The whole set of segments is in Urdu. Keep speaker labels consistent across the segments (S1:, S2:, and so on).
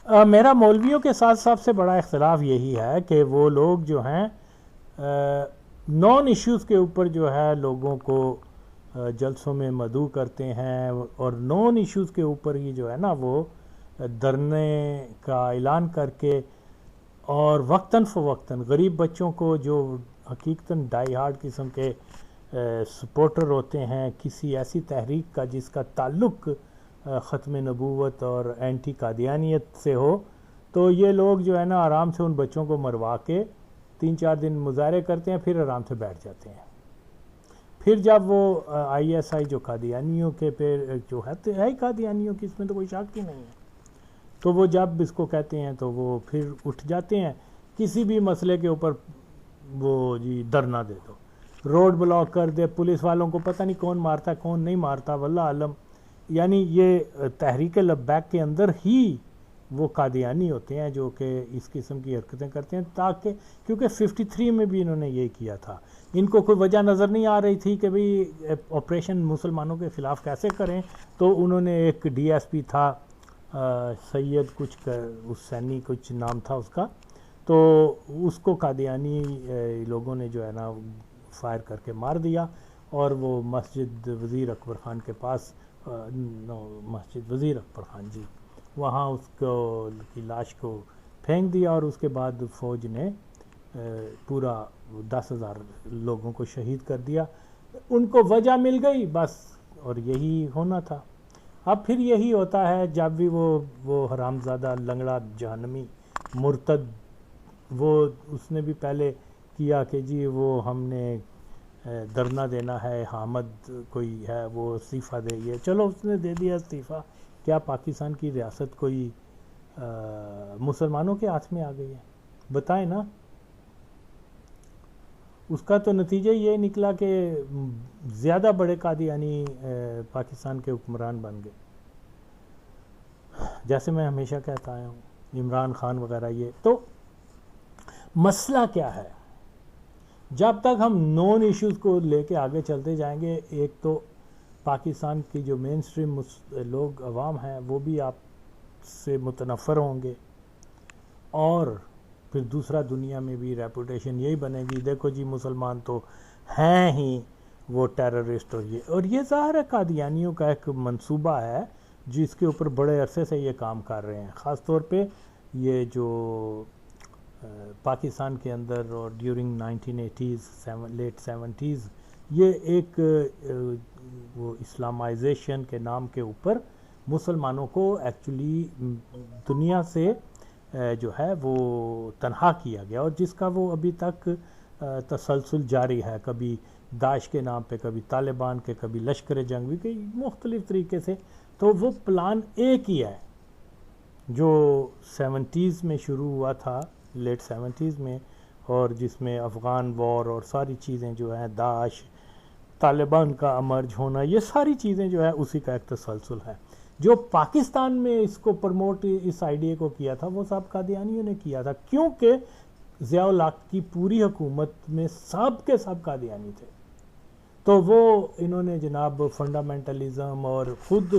S1: میرا مولویوں کے ساتھ سب سے بڑا اختلاف یہی ہے کہ وہ لوگ جو ہیں نان ایشوز کے اوپر جو ہے لوگوں کو جلسوں میں مدعو کرتے ہیں، اور نان ایشوز کے اوپر ہی جو ہے نا وہ دھرنے کا اعلان کر کے، اور وقتاً فوقتاً غریب بچوں کو جو حقیقتاً ڈائی ہارڈ قسم کے سپورٹر ہوتے ہیں کسی ایسی تحریک کا جس کا تعلق ختم نبوت اور اینٹی قادیانیت سے ہو، تو یہ لوگ جو ہے نا آرام سے ان بچوں کو مروا کے 3-4 دن مظاہرے کرتے ہیں، پھر آرام سے بیٹھ جاتے ہیں۔ پھر جب وہ آئی ایس آئی جو قادیانیوں کے پہ جو ہے ہی قادیانیوں کی، اس میں تو کوئی شک ہی نہیں ہے، تو وہ جب اس کو کہتے ہیں تو وہ پھر اٹھ جاتے ہیں کسی بھی مسئلے کے اوپر، وہ جی دھرنا دے دو، روڈ بلاک کر دے، پولیس والوں کو پتہ نہیں کون مارتا کون نہیں مارتا، واللہ عالم۔ یعنی یہ تحریک لبیک کے اندر ہی وہ قادیانی ہوتے ہیں جو کہ اس قسم کی حرکتیں کرتے ہیں، تاکہ کیونکہ 53 میں بھی انہوں نے یہ کیا تھا، ان کو کوئی وجہ نظر نہیں آ رہی تھی کہ بھئی آپریشن مسلمانوں کے خلاف کیسے کریں، تو انہوں نے ایک ڈی ایس پی تھا سید کچھ حسینی کچھ نام تھا اس کا، تو اس کو قادیانی لوگوں نے جو ہے نا فائر کر کے مار دیا، اور وہ مسجد وزیر اکبر خان کے پاس مسجد وزیر اکبر خان جی وہاں اس کو کی لاش کو پھینک دیا، اور اس کے بعد فوج نے پورا 10,000 لوگوں کو شہید کر دیا۔ ان کو وجہ مل گئی بس، اور یہی ہونا تھا۔ اب پھر یہی ہوتا ہے جب بھی وہ حرامزادہ لنگڑا جہنمی مرتد، وہ اس نے بھی پہلے کیا کہ جی وہ ہم نے دھرنا دینا ہے، حامد کوئی ہے وہ استعفیٰ دے، یہ چلو اس نے دے دیا استعفیٰ، کیا پاکستان کی ریاست کوئی مسلمانوں کے ہاتھ میں آ گئی ہے؟ بتائیں نا۔ اس کا تو نتیجہ یہ نکلا کہ زیادہ بڑے قادیانی پاکستان کے حکمران بن گئے، جیسے میں ہمیشہ کہتا آیا ہوں، عمران خان وغیرہ۔ یہ تو مسئلہ کیا ہے؟ جب تک ہم نون ایشوز کو لے کے آگے چلتے جائیں گے، ایک تو پاکستان کی جو مین سٹریم لوگ عوام ہیں وہ بھی آپ سے متنفر ہوں گے، اور پھر دوسرا دنیا میں بھی ریپوٹیشن یہی بنے گی، دیکھو جی مسلمان تو ہیں ہی وہ ٹیررسٹ، اور یہ ظاہر ہے قادیانیوں کا ایک منصوبہ ہے جس کے اوپر بڑے عرصے سے یہ کام کر رہے ہیں، خاص طور پہ یہ جو پاکستان کے اندر اور ڈیورنگ 1980s لیٹ 70s یہ ایک وہ اسلامائزیشن کے نام کے اوپر مسلمانوں کو ایکچولی دنیا سے جو ہے وہ تنہا کیا گیا، اور جس کا وہ ابھی تک تسلسل جاری ہے، کبھی داعش کے نام پہ، کبھی طالبان کے، کبھی لشکر جنگ بھی، کئی مختلف طریقے سے۔ تو وہ پلان ایک ہی ہے جو 70s میں شروع ہوا تھا، لیٹ 70s میں، اور جس میں افغان وار اور ساری چیزیں جو ہیں، داعش، طالبان کا امرج ہونا، یہ ساری چیزیں جو ہے اسی کا ایک تسلسل ہے۔ جو پاکستان میں اس کو پروموٹ اس آئیڈیا کو کیا تھا وہ سب قادیانیوں نے کیا تھا، کیونکہ ضیاء الحق کی پوری حکومت میں سب کے سب قادیانی تھے، تو وہ انہوں نے جناب فنڈامنٹلزم اور خود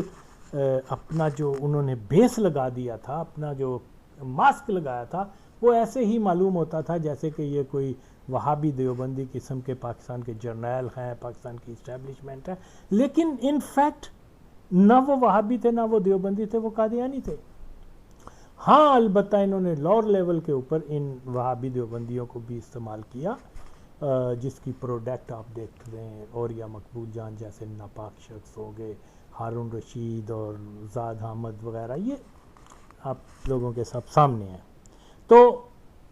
S1: اپنا جو انہوں نے بیس لگا دیا تھا، اپنا جو ماسک لگایا تھا، وہ ایسے ہی معلوم ہوتا تھا جیسے کہ یہ کوئی وہابی دیوبندی قسم کے پاکستان کے جرنیل ہیں، پاکستان کی اسٹیبلشمنٹ ہے، لیکن ان فیکٹ نہ وہ وہابی تھے نہ وہ دیوبندی تھے، وہ قادیانی تھے۔ ہاں البتہ انہوں نے لوور لیول کے اوپر ان وہابی دیوبندیوں کو بھی استعمال کیا، جس کی پروڈکٹ آپ دیکھ رہے ہیں، اور یا مقبول جان جیسے ناپاک شخص ہو گئے، ہارون رشید اور زاد حامد وغیرہ، یہ آپ لوگوں کے سب سامنے ہیں۔ تو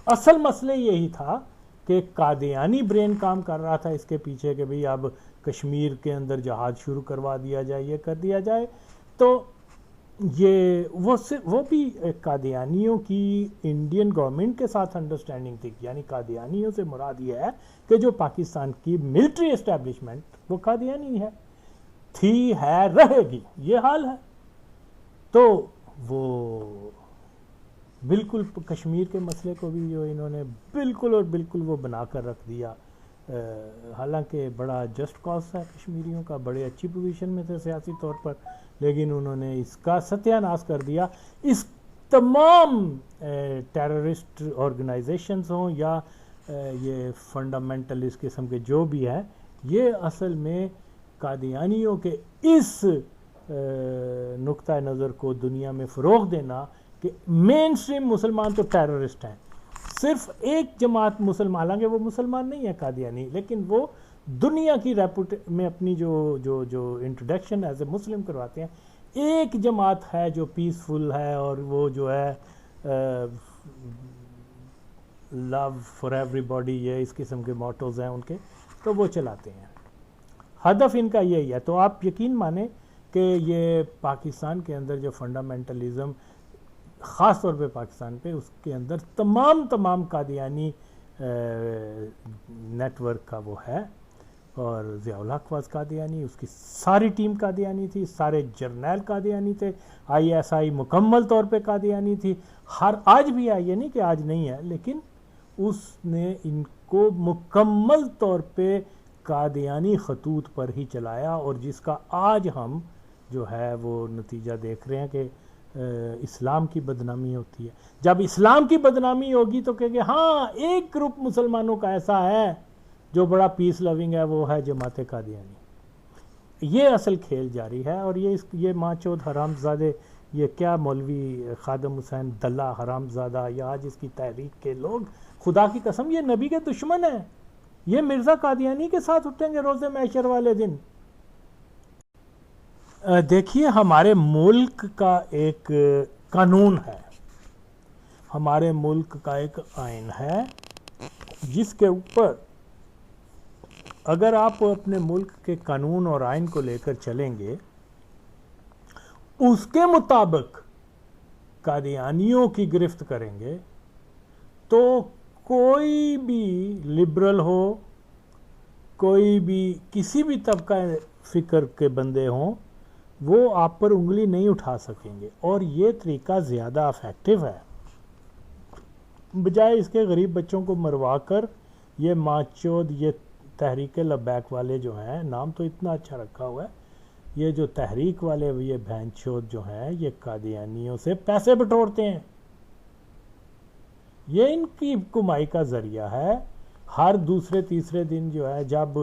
S1: اصل مسئلہ یہی تھا کہ قادیانی برین کام کر رہا تھا اس کے پیچھے کہ بھئی اب کشمیر کے اندر جہاد شروع کروا دیا جائے، یہ کر دیا جائے، تو یہ وہ بھی قادیانیوں کی انڈین گورنمنٹ کے ساتھ انڈرسٹینڈنگ تھی، یعنی قادیانیوں سے مراد یہ ہے کہ جو پاکستان کی ملٹری اسٹیبلشمنٹ وہ قادیانی ہے، تھی، ہے، رہے گی، یہ حال ہے۔ تو وہ بالکل کشمیر کے مسئلے کو بھی جو انہوں نے بالکل اور بالکل وہ بنا کر رکھ دیا، حالانکہ بڑا جسٹ کاز ہے کشمیریوں کا، بڑے اچھی پوزیشن میں تھے سیاسی طور پر، لیکن انہوں نے اس کا ستیہ ناش کر دیا۔ اس تمام ٹیررسٹ آرگنائزیشنز ہوں یا یہ فنڈامنٹلسٹ قسم کے جو بھی ہیں، یہ اصل میں قادیانیوں کے اس نقطہ نظر کو دنیا میں فروغ دینا کہ مین سٹریم مسلمان تو ٹیررسٹ ہیں. صرف ایک جماعت مسلمان، حالانکہ وہ مسلمان نہیں ہے قادیانی، لیکن وہ دنیا کی میں اپنی جو انٹروڈکشن ایز اے مسلم کرواتے ہیں، ایک جماعت ہے جو پیسفل ہے اور وہ جو ہے لو فار ایوری باڈی، یہ اس قسم کے موٹوز ہیں ان کے، تو وہ چلاتے ہیں. ہدف ان کا یہی ہے. تو آپ یقین مانیں کہ یہ پاکستان کے اندر جو فنڈامنٹلزم خاص طور پہ پاکستان پہ، اس کے اندر تمام قادیانی نیٹ ورک کا وہ ہے. اور ضیاء الحق واز قادیانی، اس کی ساری ٹیم قادیانی تھی، سارے جرنیل قادیانی تھے، آئی ایس آئی مکمل طور پہ قادیانی تھی. آج بھی ہے، یہ نہیں کہ آج نہیں ہے، لیکن اس نے ان کو مکمل طور پہ قادیانی خطوط پر ہی چلایا، اور جس کا آج ہم جو ہے وہ نتیجہ دیکھ رہے ہیں کہ اسلام کی بدنامی ہوتی ہے. جب اسلام کی بدنامی ہوگی تو کہیں گے ہاں ایک گروپ مسلمانوں کا ایسا ہے جو بڑا پیس لونگ ہے، وہ ہے جماعت قادیانی. یہ اصل کھیل جاری ہے. اور یہ ماں چود حرام زادے، یہ کیا مولوی خادم حسین دلہ حرام زادہ یا آج اس کی تحریک کے لوگ، خدا کی قسم یہ نبی کے دشمن ہیں. یہ مرزا قادیانی کے ساتھ اٹھیں گے روز محشر والے دن. دیکھیے ہمارے ملک کا ایک قانون ہے، ہمارے ملک کا ایک آئین ہے، جس کے اوپر اگر آپ اپنے ملک کے قانون اور آئین کو لے کر چلیں گے، اس کے مطابق قادیانیوں کی گرفت کریں گے، تو کوئی بھی لبرل ہو، کوئی بھی کسی بھی طبقہ فکر کے بندے ہوں، وہ آپ پر انگلی نہیں اٹھا سکیں گے. اور یہ طریقہ زیادہ افیکٹو ہے، بجائے اس کے غریب بچوں کو مروا کر. یہ ماچود، یہ تحریک لبیک والے جو ہیں، نام تو اتنا اچھا رکھا ہوا ہے، یہ جو تحریک والے یہ بہن چود جو ہیں، یہ قادیانیوں سے پیسے بٹورتے ہیں. یہ ان کی کمائی کا ذریعہ ہے. ہر دوسرے تیسرے دن جو ہے، جب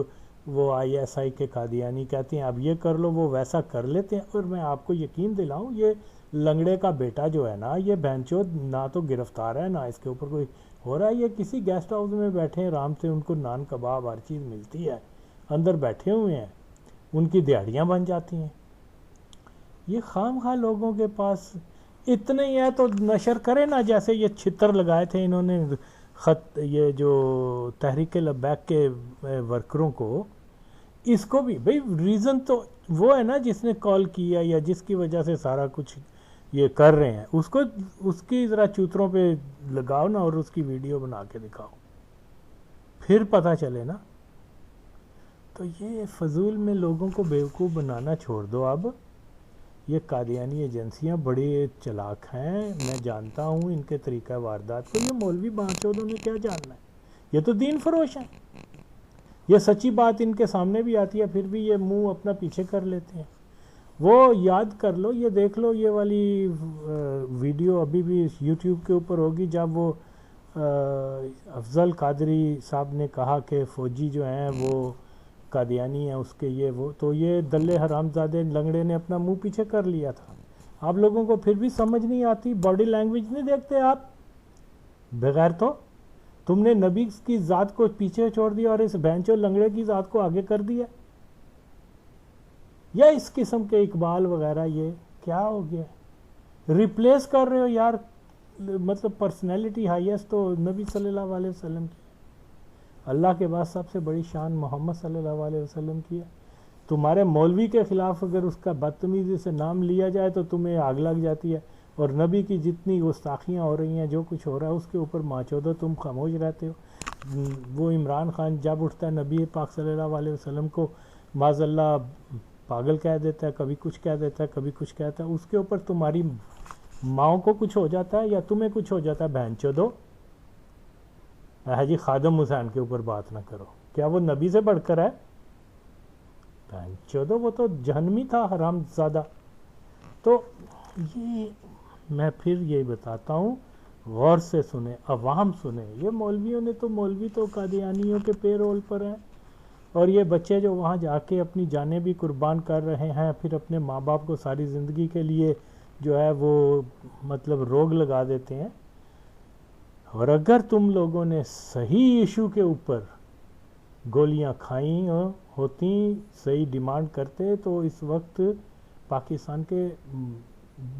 S1: وہ آئی ایس آئی کے قادیانی کہتے ہیں اب یہ کر لو، وہ ویسا کر لیتے ہیں. اور میں آپ کو یقین دلاؤں، یہ لنگڑے کا بیٹا جو ہے نا، یہ بہنچود نہ تو گرفتار ہے، نہ اس کے اوپر کوئی ہو رہا ہے. یہ کسی گیسٹ ہاؤس میں بیٹھے ہیں آرام سے، ان کو نان کباب ہر چیز ملتی ہے، اندر بیٹھے ہوئے ہیں، ان کی دیہڑیاں بن جاتی ہیں. یہ خام خواہ لوگوں کے پاس اتنے ہی ہے تو نشر کرے نا. جیسے یہ چھتر لگائے تھے انہوں نے خط، یہ جو تحریک لبیک کے ورکروں کو، اس کو بھی بھئی ریزن تو وہ ہے نا جس نے کال کیا یا جس کی وجہ سے سارا کچھ یہ کر رہے ہیں، اس کی ذرا چوتروں پہ لگاؤ نا، اور اس کی ویڈیو بنا کے دکھاؤ، پھر پتہ چلے نا. تو یہ فضول میں لوگوں کو بیوقوف بنانا چھوڑ دو. اب یہ قادیانی ایجنسیاں بڑی چلاک ہیں، میں جانتا ہوں ان کے طریقہ واردات کو. یہ مولوی بانچودوں نے کیا جاننا ہے؟ یہ تو دین فروش ہیں. یہ سچی بات ان کے سامنے بھی آتی ہے، پھر بھی یہ منہ اپنا پیچھے کر لیتے ہیں. وہ یاد کر لو، یہ دیکھ لو، یہ والی ویڈیو ابھی بھی یوٹیوب کے اوپر ہوگی، جب وہ افضل قادری صاحب نے کہا کہ فوجی جو ہیں وہ قادیانی ہیں، اس کے یہ وہ، تو یہ دلے حرام زادے لنگڑے نے اپنا منہ پیچھے کر لیا تھا. آپ لوگوں کو پھر بھی سمجھ نہیں آتی، باڈی لینگویج نہیں دیکھتے آپ بغیر. تو تم نے نبی کی ذات کو پیچھے چھوڑ دیا اور اس بینچو لنگڑے کی ذات کو آگے کر دیا، یا اس قسم کے اقبال وغیرہ. یہ کیا ہو گیا؟ ریپلیس کر رہے ہو یار. مطلب پرسنالٹی ہائیسٹ تو نبی صلی اللہ علیہ وسلم کی، اللہ کے بعد سب سے بڑی شان محمد صلی اللہ علیہ وسلم کی ہے. تمہارے مولوی کے خلاف اگر اس کا بدتمیزی سے نام لیا جائے تو تمہیں آگ لگ جاتی ہے. اور نبی کی جتنی گستاخیاں ہو رہی ہیں، جو کچھ ہو رہا ہے، اس کے اوپر ماچودو تم خاموش رہتے ہو. وہ عمران خان جب اٹھتا ہے نبی پاک صلی اللہ علیہ وسلم کو معاذ اللہ پاگل کہہ دیتا ہے، کبھی کچھ کہہ دیتا ہے، کبھی کچھ کہتا ہے. اس کے اوپر تمہاری ماؤں کو کچھ ہو جاتا ہے یا تمہیں کچھ ہو جاتا ہے. بہن چودو جی خادم حسین کے اوپر بات نہ کرو. کیا وہ نبی سے بڑھ کر ہے؟ چودو وہ تو جہنمی تھا، حرام زادہ. تو یہ میں پھر یہی بتاتا ہوں، غور سے سنیں، عوام سنیں. یہ مولویوں نے تو، مولوی تو قادیانیوں کے پے رول پر ہیں، اور یہ بچے جو وہاں جا کے اپنی جانیں بھی قربان کر رہے ہیں، پھر اپنے ماں باپ کو ساری زندگی کے لیے جو ہے وہ مطلب روگ لگا دیتے ہیں. اور اگر تم لوگوں نے صحیح ایشو کے اوپر گولیاں کھائیں ہوتی، صحیح ڈیمانڈ کرتے، تو اس وقت پاکستان کے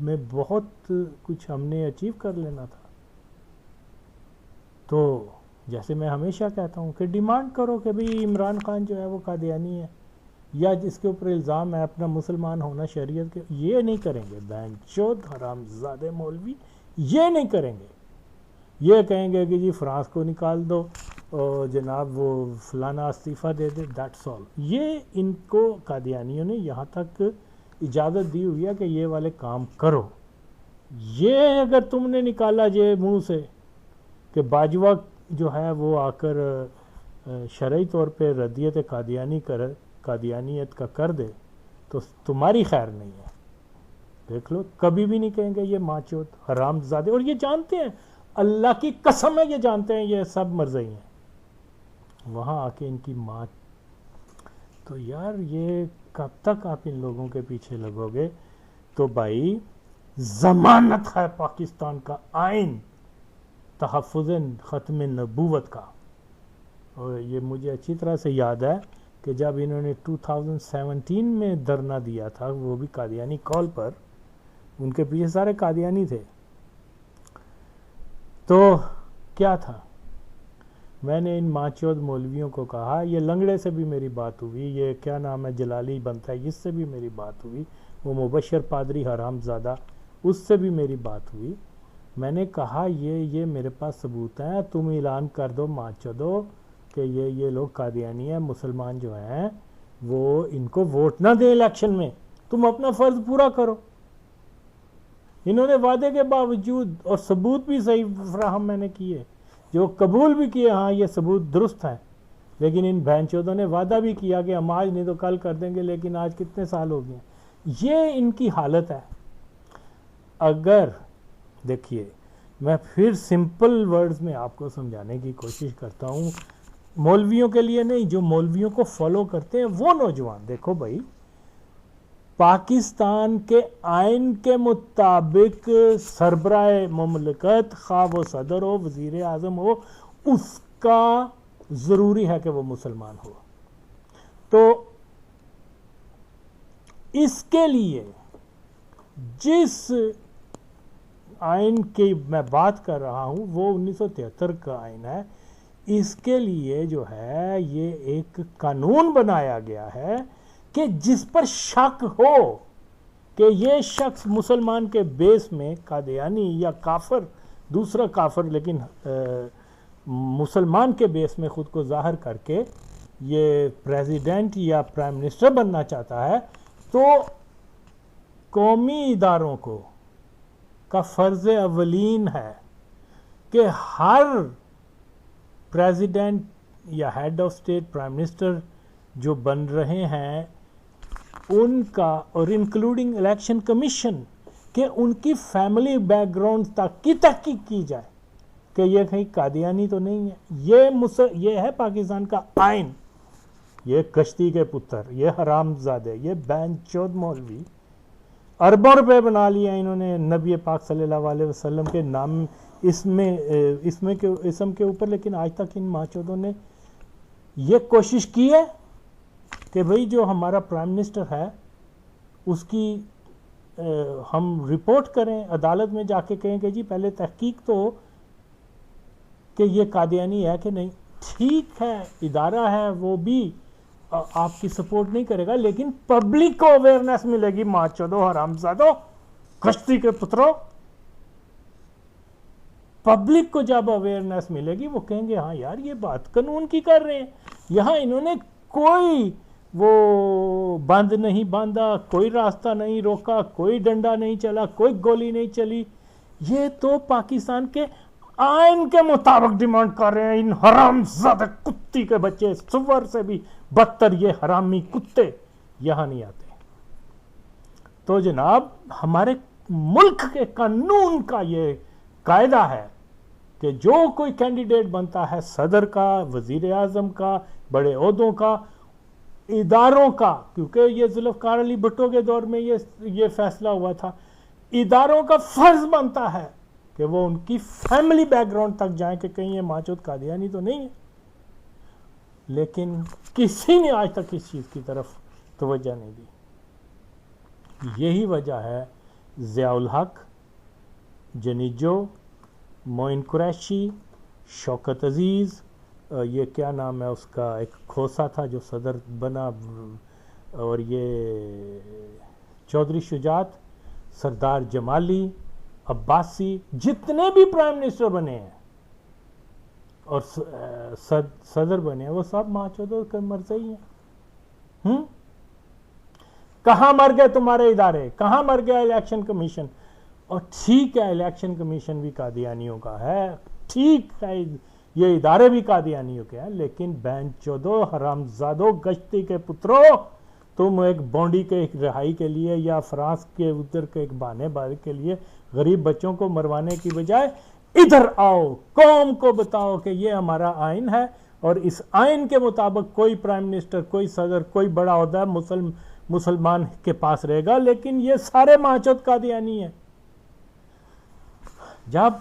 S1: میں بہت کچھ ہم نے اچیو کر لینا تھا. تو جیسے میں ہمیشہ کہتا ہوں کہ ڈیمانڈ کرو کہ بھئی عمران خان جو ہے وہ قادیانی ہے، یا جس کے اوپر الزام ہے اپنا مسلمان ہونا شریعت کے. یہ نہیں کریں گے بہن چود حرام زادے مولوی، یہ نہیں کریں گے. یہ کہیں گے کہ جی فرانس کو نکال دو اور جناب وہ فلانا استعفیٰ دے دے، دیٹس آل. یہ ان کو قادیانیوں نے یہاں تک اجازت دی ہوئی ہے کہ یہ والے کام کرو. یہ اگر تم نے نکالا یہ منہ سے کہ باجوہ جو ہے وہ آ کر شرعی طور پہ ردیت قادیانیت کا کر دے، تو تمہاری خیر نہیں ہے. دیکھ لو، کبھی بھی نہیں کہیں گے یہ ماں چوت حرام زادے. اور یہ جانتے ہیں، اللہ کی قسم ہے یہ جانتے ہیں یہ سب مرزئی ہیں. وہاں آ کے ان کی ماں. تو یار یہ کب تک آپ ان لوگوں کے پیچھے لگو گے؟ تو بھائی ضمانت ہے پاکستان کا آئین تحفظ ختم نبوت کا. اور یہ مجھے اچھی طرح سے یاد ہے کہ جب انہوں نے 2017 میں دھرنا دیا تھا، وہ بھی قادیانی کال پر، ان کے پیچھے سارے قادیانی تھے. تو کیا تھا، میں نے ان ماچود مولویوں کو کہا، یہ لنگڑے سے بھی میری بات ہوئی، یہ کیا نام ہے جلالی بنتا ہے، اس سے بھی میری بات ہوئی، وہ مبشر پادری حرام زادہ، اس سے بھی میری بات ہوئی. میں نے کہا یہ میرے پاس ثبوت ہیں، تم اعلان کر دو ماچودو کہ یہ لوگ قادیانی ہیں، مسلمان جو ہیں وہ ان کو ووٹ نہ دیں الیکشن میں، تم اپنا فرض پورا کرو. انہوں نے وعدے کے باوجود، اور ثبوت بھی صحیح فراہم میں نے کیے، جو قبول بھی کیے، ہاں یہ ثبوت درست ہیں، لیکن ان بہن چودوں نے وعدہ بھی کیا کہ ہم آج نہیں تو کل کر دیں گے، لیکن آج کتنے سال ہو گئے. یہ ان کی حالت ہے. اگر دیکھیے، میں پھر سمپل ورڈز میں آپ کو سمجھانے کی کوشش کرتا ہوں، مولویوں کے لیے نہیں، جو مولویوں کو فالو کرتے ہیں وہ نوجوان. دیکھو بھائی، پاکستان کے آئین کے مطابق سربراہ مملکت، خواہ وہ صدر ہو، وزیر اعظم ہو، اس کا ضروری ہے کہ وہ مسلمان ہو. تو اس کے لیے جس آئین کی میں بات کر رہا ہوں وہ 1973 کا آئین ہے. اس کے لیے جو ہے یہ ایک قانون بنایا گیا ہے کہ جس پر شک ہو کہ یہ شخص مسلمان کے بیس میں قادیانی یا کافر، دوسرا کافر لیکن مسلمان کے بیس میں خود کو ظاہر کر کے یہ پریزیڈنٹ یا پرائم منسٹر بننا چاہتا ہے، تو قومی اداروں کو کا فرض اولین ہے کہ ہر پریزیڈنٹ یا head of state, prime minister جو بن رہے ہیں ان کا، اور انکلوڈنگ الیکشن کمیشن، کہ ان کی فیملی بیک گراؤنڈ تک کی تحقیق کی جائے کہ یہ کہیں قادیانی تو نہیں ہے. یہ ہے پاکستان کا آئین. یہ کشتی کے پتر، یہ حرام زادے، یہ بین چود مولوی اربوں روپے بنا لیا انہوں نے نبی پاک صلی اللہ علیہ وسلم کے نام اسم کے اوپر، لیکن آج تک ان ماچودوں نے یہ کوشش کی ہے کہ بھئی جو ہمارا پرائم منسٹر ہے اس کی ہم رپورٹ کریں، عدالت میں جا کے کہیں کہ جی پہلے تحقیق تو ہو کہ یہ قادیانی ہے کہ نہیں. ٹھیک ہے، ادارہ ہے وہ بھی آپ کی سپورٹ نہیں کرے گا، لیکن پبلک کو اویئرنیس ملے گی. ماچودو حرامزادو، کشتی کے پتروں، پبلک کو جب اویئرنیس ملے گی وہ کہیں گے ہاں یار یہ بات قانون کی کر رہے ہیں. یہاں انہوں نے کوئی وہ بند نہیں باندھا، کوئی راستہ نہیں روکا، کوئی ڈنڈا نہیں چلا، کوئی گولی نہیں چلی. یہ تو پاکستان کے آئین کے مطابق ڈیمانڈ کر رہے ہیں. ان حرام زادہ کتی کے بچے، سور سے بھی بدتر یہ حرامی کتے یہاں نہیں آتے. تو جناب ملک کے قانون کا یہ قاعدہ ہے کہ جو کوئی کینڈیڈیٹ بنتا ہے صدر کا، وزیر اعظم کا، بڑے عہدوں کا، اداروں کا، کیونکہ یہ ذوالفقار علی بھٹو کے دور میں یہ فیصلہ ہوا تھا، اداروں کا فرض بنتا ہے کہ وہ ان کی فیملی بیک گراؤنڈ تک جائیں کہ کہیں یہ ماچود قادیانی تو نہیں ہے. لیکن کسی نے آج تک اس چیز کی طرف توجہ نہیں دی. یہی وجہ ہے ضیاء الحق، جنیجو، معین قریشی، شوکت عزیز، یہ کیا نام ہے اس کا، ایک کھوسا تھا جو صدر بنا، اور یہ چودھری شجاعت، سردار جمالی، عباسی، جتنے بھی پرائم منسٹر بنے ہیں اور صدر بنے ہیں وہ سب ماچودوں کے مرضی ہیں. کہاں مر گئے تمہارے ادارے؟ کہاں مر گیا الیکشن کمیشن؟ اور ٹھیک ہے الیکشن کمیشن بھی قادیانیوں کا ہے، ٹھیک ہے یہ ادارے بھی قادیانیوں کے ہیں، لیکن بہن چودو حرامزادو گشتی کے پترو، تم ایک بونڈی کے ایک رہائی کے لیے یا فرانس کے ادھر کے ایک بہانے بازی کے لیے غریب بچوں کو مروانے کی بجائے ادھر آؤ، قوم کو بتاؤ کہ یہ ہمارا آئین ہے اور اس آئین کے مطابق کوئی پرائم منسٹر، کوئی صدر، کوئی بڑا عہدہ مسلمان کے پاس رہے گا، لیکن یہ سارے ماچود قادیانی ہیں. جب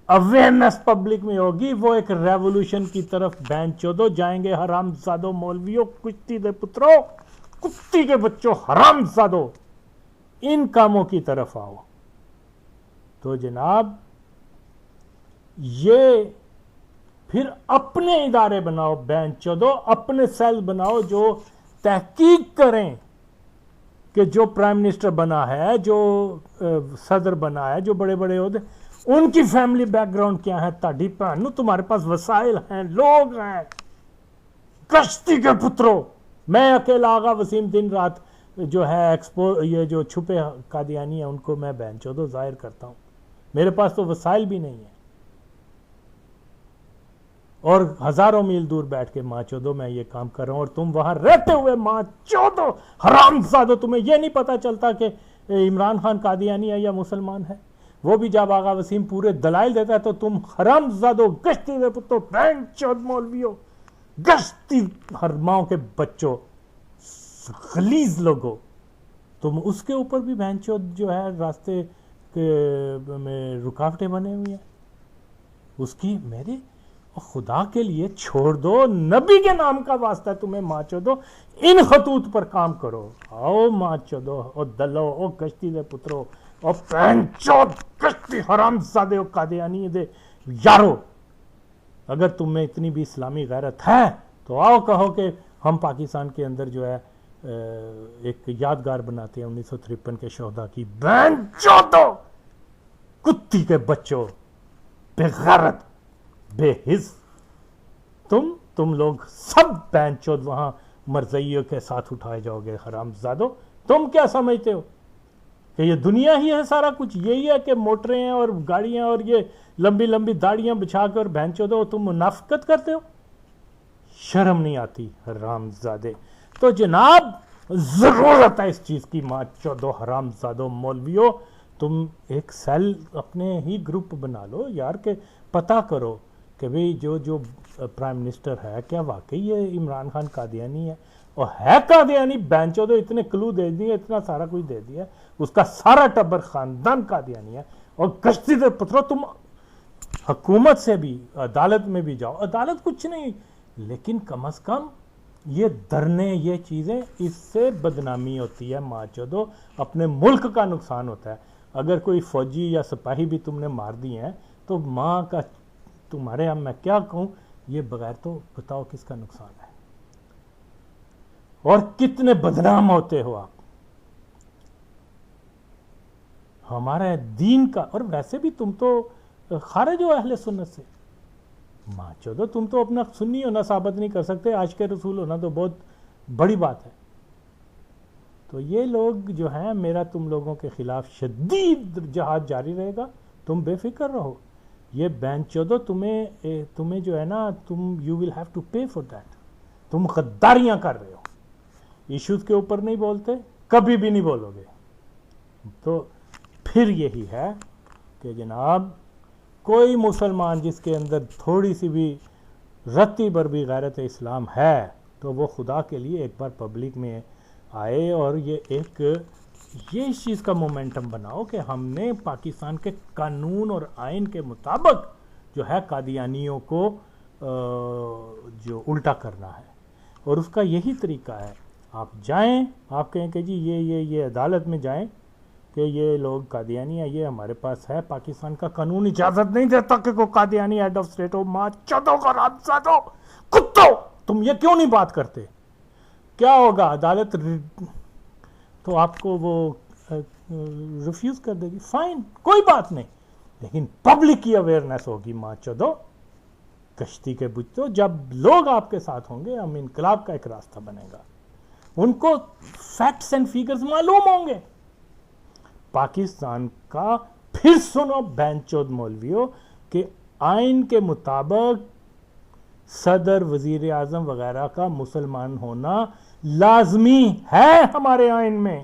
S1: اویئرنس پبلک میں ہوگی وہ ایک ریولوشن کی طرف بہن چودو جائیں گے. حرام زادو مولویوں، کشتی دے پترو، کتی کے بچوں، حرام زادو، ان کاموں کی طرف آؤ. تو جناب یہ پھر اپنے ادارے بناؤ بہن چودو، اپنے سیل بناؤ جو تحقیق کریں کہ جو پرائم منسٹر بنا ہے، جو صدر بنا ہے، جو بڑے بڑے عہدے، ان کی فیملی بیک گراؤنڈ کیا ہے. تاڑی پہنو، تمہارے پاس وسائل ہیں، لوگ ہیں، کشتی کے پترو. میں اکیلا آغا وسیم دن رات جو ہے یہ جو چھپے قادیانی ہیں ان کو میں بہن چودو ظاہر کرتا ہوں. میرے پاس تو وسائل بھی نہیں ہیں، اور ہزاروں میل دور بیٹھ کے ماں چودو میں یہ کام کر رہا ہوں، اور تم وہاں رہتے ہوئے ماں چودو حرام زادو تمہیں یہ نہیں پتا چلتا کہ عمران خان قادیانی ہے یا مسلمان ہے. وہ بھی جب آغا وسیم پورے دلائل دیتا ہے تو تم حرام زادو گشتی دے پتو، بہن چود مولویوں، گشتی حرماؤں کے بچوں، غلیظ لوگوں، تم اس کے اوپر بھی بہن چود جو ہے راستے میں رکاوٹیں بنے ہوئی ہیں. اس کی میرے خدا کے لیے چھوڑ دو، نبی کے نام کا واسطہ ہے تمہیں ماں چودو، ان خطوط پر کام کرو. آؤ ماں چودو، او دلو، او گشتی دے پترو، او بہن چود گشتی حرام زادے، او قادیانی دے یارو، اگر تم میں اتنی بھی اسلامی غیرت ہے تو آؤ کہو کہ ہم پاکستان کے اندر جو ہے ایک یادگار بناتے ہیں 1953 کے شہداء کی. بہن چودو، کتی کے بچوں، بے غیرت، بے حس، تم لوگ سب بہن چود وہاں مرزائیوں کے ساتھ اٹھائے جاؤ گے. حرام زادو، تم کیا سمجھتے ہو کہ یہ دنیا ہی ہے سارا کچھ؟ یہی ہے کہ موٹریں ہیں اور گاڑیاں اور یہ لمبی لمبی داڑیاں بچھا کر بہن چودو تم منافقت کرتے ہو؟ شرم نہیں آتی حرام زادے. تو جناب ضرورت ہے اس چیز کی ماں چودو حرام زادو مولویوں، تم ایک سیل اپنے ہی گروپ بنا لو یار، کہ پتہ کرو کہ بھئی جو پرائم منسٹر ہے کیا واقعی یہ عمران خان قادیانی ہے، اور ہے قادیانی بہن چودو اتنے کلو دے دیے، اتنا سارا کچھ دے دیا، اس کا سارا ٹبر خاندان قادیانی ہے. اور گشتی دے پترو، تم حکومت سے بھی عدالت میں بھی جاؤ، عدالت کچھ نہیں، لیکن کم از کم یہ دھرنے، یہ چیزیں، اس سے بدنامی ہوتی ہے ماں چودو، اپنے ملک کا نقصان ہوتا ہے. اگر کوئی فوجی یا سپاہی بھی تم نے مار دی ہیں تو ماں کا، تمہارے ہم میں کیا کہوں، یہ بغیر تو بتاؤ کس کا نقصان ہے، اور کتنے بدنام ہوتے ہو آپ ہمارے دین کا. اور ویسے بھی تم تو خارج ہو اہل سنت سے. ماں چودو، تم تو اپنا سنی ہونا ثابت نہیں کر سکتے، عاشق رسول ہونا تو بہت بڑی بات ہے. تو یہ لوگ جو ہیں، میرا تم لوگوں کے خلاف شدید جہاد جاری رہے گا، تم بے فکر رہو. یہ بہن چودو تمہیں جو ہے نا، تم you will have to pay for that. تم غداریاں کر رہے ہو، ایشوز کے اوپر نہیں بولتے، کبھی بھی نہیں بولو گے. تو پھر یہی ہے کہ جناب کوئی مسلمان جس کے اندر تھوڑی سی بھی رتی بھر بھی غیرت اسلام ہے تو وہ خدا کے لیے ایک بار پبلک میں آئے اور یہ اس چیز کا مومنٹم بناؤ کہ ہم نے پاکستان کے قانون اور آئین کے مطابق جو ہے قادیانیوں کو جو الٹا کرنا ہے، اور اس کا یہی طریقہ ہے، آپ جائیں، آپ کہیں کہ جی یہ عدالت میں جائیں کہ یہ لوگ قادیانی ہیں، یہ ہمارے پاس ہے، پاکستان کا قانون اجازت نہیں دیتا کہ کوئی قادیانی ہیڈ آف اسٹیٹ ہو، ماں چودوں کا رابطہ کتو، تم یہ کیوں نہیں بات کرتے؟ کیا ہوگا؟ عدالت تو آپ کو وہ ریفیوز کر دے گی، فائن، کوئی بات نہیں، لیکن پبلک کی اویئرنیس ہوگی، ماں چودو کشتی کے بچوں، جب لوگ آپ کے ساتھ ہوں گے ہم انقلاب کا ایک راستہ بنے گا، ان کو فیکٹس اینڈ فیگرز معلوم ہوں گے۔ پاکستان کا پھر سنو بینچود مولویوں کہ آئین کے مطابق صدر، وزیر اعظم وغیرہ کا مسلمان ہونا لازمی ہے ہمارے آئین میں،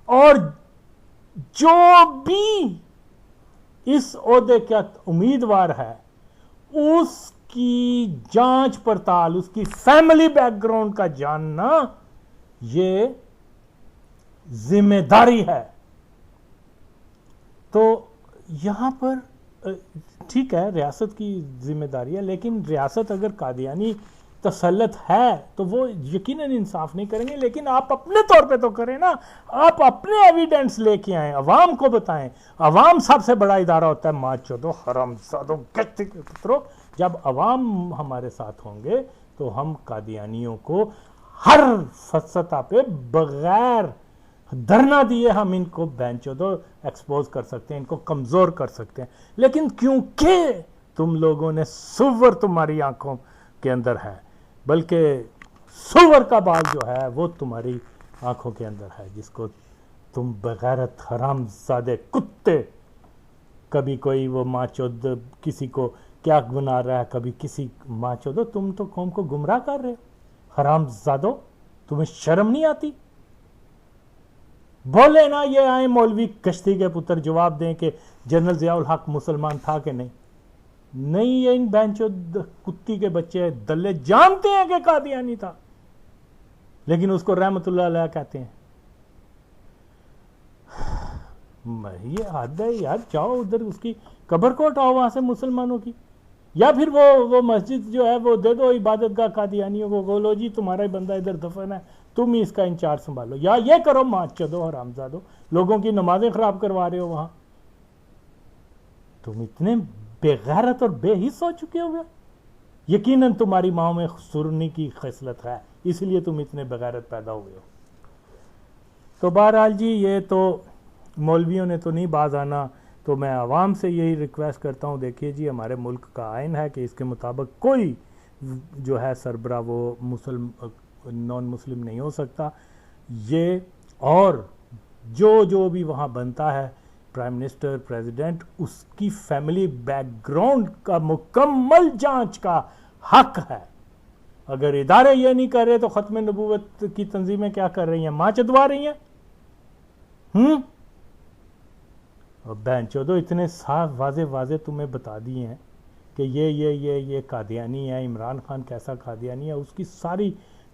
S1: اور جو بھی اس عہدے کا امیدوار ہے اس کی جانچ پڑتال، اس کی فیملی بیک گراؤنڈ کا جاننا یہ ذمہ داری ہے۔ تو یہاں پر ٹھیک ہے ریاست کی ذمہ داری ہے، لیکن ریاست اگر قادیانی تسلط ہے تو وہ یقیناً انصاف نہیں کریں گے، لیکن آپ اپنے طور پہ تو کریں نا، آپ اپنے ایویڈنس لے کے آئیں، عوام کو بتائیں۔ عوام سب سے بڑا ادارہ ہوتا ہے، ماں چودو حرامزادو کشتی کے پترو۔ جب عوام ہمارے ساتھ ہوں گے تو ہم قادیانیوں کو ہر سطح پہ بغیر دھرنا دیے ہم ان کو بینچودو ایکسپوز کر سکتے ہیں، ان کو کمزور کر سکتے ہیں، لیکن کیونکہ تم لوگوں نے سور تمہاری آنکھوں کے اندر ہے، بلکہ سور کا بال جو ہے وہ تمہاری آنکھوں کے اندر ہے، جس کو تم بغیرت حرام زادے کتے، کبھی کوئی وہ ماں چود کسی کو کیا گناہ رہا ہے، کبھی کسی ماں چودو، تم تو قوم کو گمراہ کر رہے ہو، حرام زادو، تمہیں شرم نہیں آتی؟ بولے نا، یہ آئے مولوی کشتی کے پتر جواب دیں کہ جنرل ضیاء الحق مسلمان تھا کہ نہیں۔ یہ ان بینچو کتی کے بچے دلے جانتے ہیں کہ قادیانی تھا، لیکن اس کو رحمت اللہ علیہ کہتے ہیں۔ یہ حد ہے یار، جاؤ ادھر اس کی قبر کو ہٹاؤ وہاں سے مسلمانوں کی، یا پھر وہ مسجد جو ہے وہ دے دو عبادت گاہ قادیانیوں کو، بولو جی تمہارا ہی بندہ ادھر دفن ہے، تم ہی اس کا انچارج سنبھالو، یا یہ کرو ماں چودو حرامزادو، لوگوں کی نمازیں خراب کروا رہے ہو وہاں۔ تم اتنے بے غیرت اور بے حس ہو چکے ہوئے، یقیناً تمہاری ماں میں سرنی کی خصلت ہے، اس لیے تم اتنے بغیرت پیدا ہوئے ہو۔ تو بہرحال جی یہ تو مولویوں نے تو نہیں باز آنا، تو میں عوام سے یہی ریکویسٹ کرتا ہوں، دیکھیے جی ہمارے ملک کا آئین ہے کہ اس کے مطابق کوئی جو ہے سربراہ وہ نان مسلم نہیں ہو سکتا، یہ اور جو بھی وہاں بنتا ہے پرائم منسٹر، پریزیڈنٹ، اس کی فیملی بیک گراؤنڈ کا مکمل جانچ کا حق ہے۔ اگر ادارے یہ نہیں کر رہے تو ختم نبوت کی تنظیمیں کیا کر رہی ہیں؟ ماں چدوا رہی ہیں۔ اور بہنچودو اتنے صاف واضح تمہیں بتا دیے ہیں کہ یہ قادیانی ہے، عمران خان کیسا قادیانی ہے، اس کی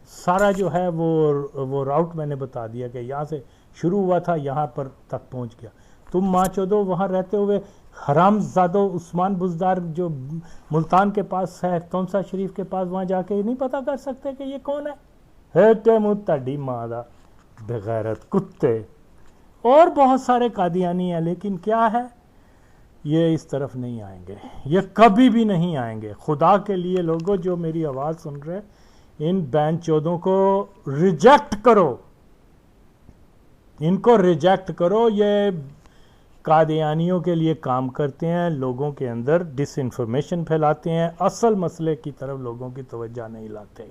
S1: سارا جو ہے وہ راؤٹ میں نے بتا دیا کہ یہاں سے شروع ہوا تھا یہاں پر تک پہنچ گیا۔ تم ماں چودو وہاں رہتے ہوئے حرام زادو عثمان بزدار جو ملتان کے پاس ہے، تونسا شریف کے پاس، وہاں جا کے نہیں پتا کر سکتے کہ یہ کون ہے؟ ہیٹے منہ تاڈی ماں دا بغیرت کتے۔ اور بہت سارے قادیانی ہیں، لیکن کیا ہے، یہ اس طرف نہیں آئیں گے، یہ کبھی بھی نہیں آئیں گے۔ خدا کے لیے لوگوں جو میری آواز سن رہے، ان بین چودوں کو ریجیکٹ کرو، ان کو ریجیکٹ کرو۔ یہ قادیانیوں کے لیے کام کرتے ہیں، لوگوں کے اندر ڈس انفارمیشن پھیلاتے ہیں، اصل مسئلے کی طرف لوگوں کی توجہ نہیں لاتے۔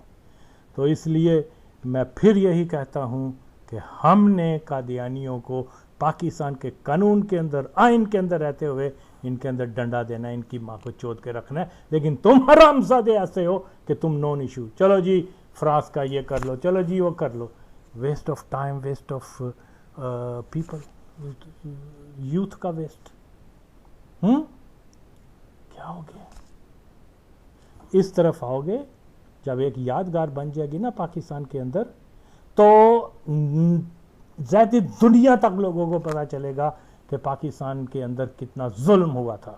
S1: تو اس لیے میں پھر یہی کہتا ہوں کہ ہم نے قادیانیوں کو پاکستان کے قانون کے اندر، آئین کے اندر رہتے ہوئے ان کے اندر ڈنڈا دینا ہے، ان کی ماں کو چوت کے رکھنا ہے، لیکن تم حرامزادے ایسے ہو کہ تم نون ایشو، چلو جی فرانس کا یہ کر لو، چلو جی وہ کر لو، waste of time, waste of people. Youth کا ویسٹ. کیا ہو گیا؟ اس طرف آؤ گے جب ایک یادگار بن جائے گی نا پاکستان کے اندر, تو ذاتی دنیا تک لوگوں کو پتا چلے گا کہ پاکستان کے اندر کتنا ظلم ہوا تھا,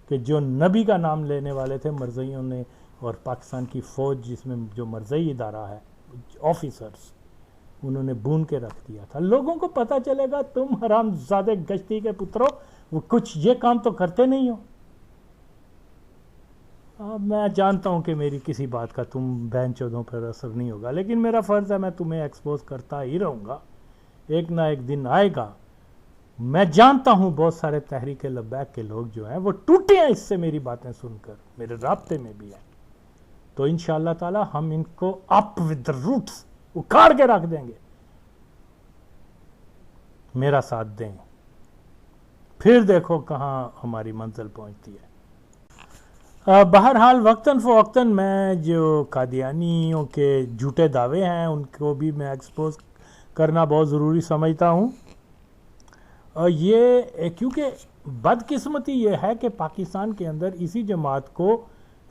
S1: کہ جو نبی کا نام لینے والے تھے مرزائیوں نے, اور پاکستان کی فوج جس میں جو مرزائی ادارہ ہے آفیسرز, انہوں نے بون کے رکھ دیا تھا. لوگوں کو پتا چلے گا تم حرام زادے گشتی کے پترو, وہ کچھ یہ کام تو کرتے نہیں ہو. میں جانتا ہوں کہ میری کسی بات کا تم بہن چودوں پر اثر نہیں ہوگا, لیکن میرا فرض ہے میں تمہیں ایکسپوز کرتا ہی رہوں گا. ایک نہ ایک دن آئے گا. میں جانتا ہوں بہت سارے تحریک لبیک کے لوگ جو ہیں وہ ٹوٹے ہیں اس سے میری باتیں سن کر, میرے رابطے میں بھی ہیں. تو انشاءاللہ تعالی ہم ان کو اپ ود روٹس اکھاڑ کے رکھ دیں گے. میرا ساتھ دیں, پھر دیکھو کہاں ہماری منزل پہنچتی ہے. بہرحال وقتاً فوقتاً میں جو قادیانیوں کے جھوٹے دعوے ہیں ان کو بھی میں ایکسپوز کرنا بہت ضروری سمجھتا ہوں. یہ کیونکہ بدقسمتی یہ ہے کہ پاکستان کے اندر اسی جماعت کو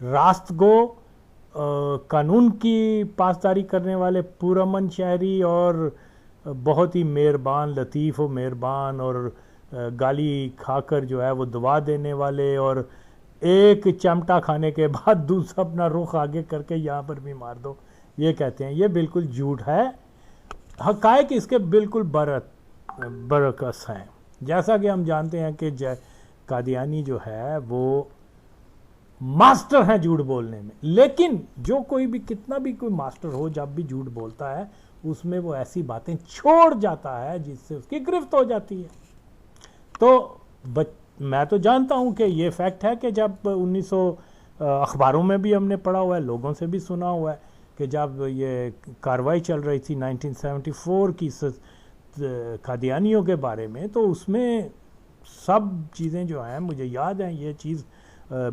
S1: راست گو, قانون کی پاسداری کرنے والے پرامن شہری اور بہت ہی مہربان, لطیف و مہربان, اور گالی کھا کر جو ہے وہ دعا دینے والے, اور ایک چمٹا کھانے کے بعد دوسرا اپنا رخ آگے کر کے یہاں پر بھی مار دو, یہ کہتے ہیں. یہ بالکل جھوٹ ہے. حقائق اس کے بالکل برعکس ہیں. جیسا کہ ہم جانتے ہیں کہ قادیانی جو ہے وہ ماسٹر ہیں جھوٹ بولنے میں, لیکن جو کوئی بھی کتنا بھی کوئی ماسٹر ہو جب بھی جھوٹ بولتا ہے اس میں وہ ایسی باتیں چھوڑ جاتا ہے جس سے اس کی گرفت ہو جاتی ہے. تو میں تو جانتا ہوں کہ یہ فیکٹ ہے کہ جب 1900 اخباروں میں بھی ہم نے پڑھا ہوا ہے, لوگوں سے بھی سنا ہوا ہے کہ جب یہ کارروائی چل رہی تھی 1974 کی قادیانیوں کے بارے میں, تو اس میں سب چیزیں جو ہیں مجھے یاد ہیں. یہ چیز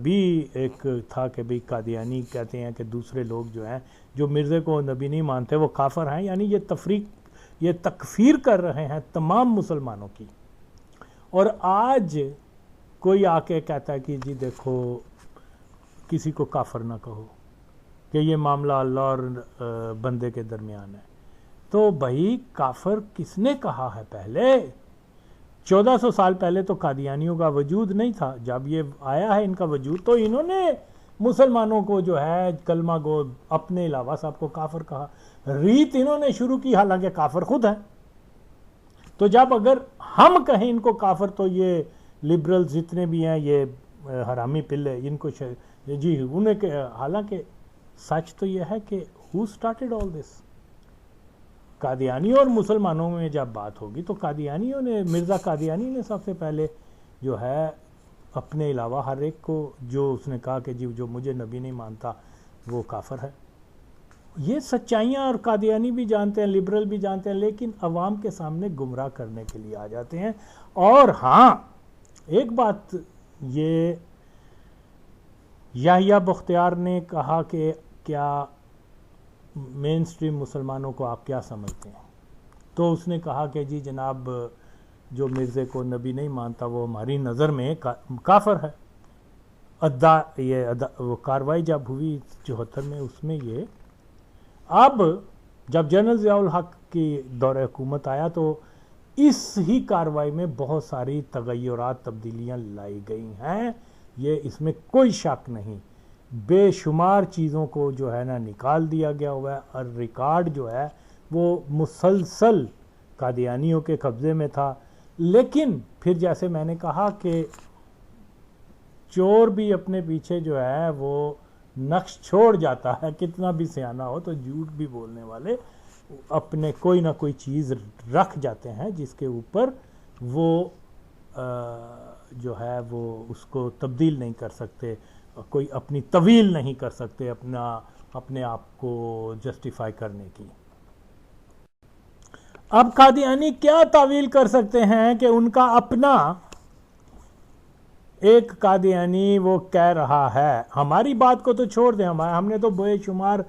S1: بھی ایک تھا کہ بھئی قادیانی کہتے ہیں کہ دوسرے لوگ جو ہیں جو مرزے کو نبی نہیں مانتے وہ کافر ہیں, یعنی یہ تکفیر کر رہے ہیں تمام مسلمانوں کی. اور آج کوئی آ کے کہتا ہے کہ جی دیکھو کسی کو کافر نہ کہو, کہ یہ معاملہ اللہ اور بندے کے درمیان ہے. تو بھائی کافر کس نے کہا ہے؟ پہلے 1400 سال پہلے تو قادیانیوں کا وجود نہیں تھا. جب یہ آیا ہے ان کا وجود, تو انہوں نے مسلمانوں کو جو ہے کلمہ گو اپنے علاوہ سب کو کافر کہا. ریت انہوں نے شروع کی, حالانکہ کافر خود ہیں. تو جب اگر ہم کہیں ان کو کافر, تو یہ لبرل جتنے بھی ہیں یہ حرامی پلے, ان کو جی انہیں, حالانکہ سچ تو یہ ہے کہ who started all this؟ قادیانیوں اور مسلمانوں میں جب بات ہوگی تو قادیانیوں نے, مرزا قادیانی نے سب سے پہلے جو ہے اپنے علاوہ ہر ایک کو جو اس نے کہا کہ جی جو مجھے نبی نہیں مانتا وہ کافر ہے. یہ سچائیاں اور قادیانی بھی جانتے ہیں, لبرل بھی جانتے ہیں, لیکن عوام کے سامنے گمراہ کرنے کے لیے آ جاتے ہیں. اور ہاں ایک بات, یہ یحییٰ بختیار نے کہا کہ کیا مین سٹریم مسلمانوں کو آپ کیا سمجھتے ہیں؟ تو اس نے کہا کہ جی جناب جو مرزے کو نبی نہیں مانتا وہ ہماری نظر میں کافر ہے. وہ کاروائی جب ہوئی 74 میں, اس میں یہ اب جب جنرل ضیاء الحق کی دور حکومت آیا تو اس ہی کاروائی میں بہت ساری تغیرات, تبدیلیاں لائی گئی ہیں, یہ اس میں کوئی شک نہیں. بے شمار چیزوں کو جو ہے نا نکال دیا گیا ہوا ہے, اور ریکارڈ جو ہے وہ مسلسل قادیانیوں کے قبضے میں تھا. لیکن پھر جیسے میں نے کہا کہ چور بھی اپنے پیچھے جو ہے وہ نقش چھوڑ جاتا ہے, کتنا بھی سیانہ ہو تو جھوٹ بھی بولنے والے اپنے کوئی نہ کوئی چیز رکھ جاتے ہیں جس کے اوپر وہ جو ہے وہ اس کو تبدیل نہیں کر سکتے, کوئی اپنی طویل نہیں کر سکتے اپنے آپ کو جسٹیفائی کرنے کی. اب قادیانی کیا تعویل کر سکتے ہیں کہ ان کا اپنا ایک قادیانی وہ کہہ رہا ہے, ہماری بات کو تو چھوڑ دیں, ہم نے تو بے شمار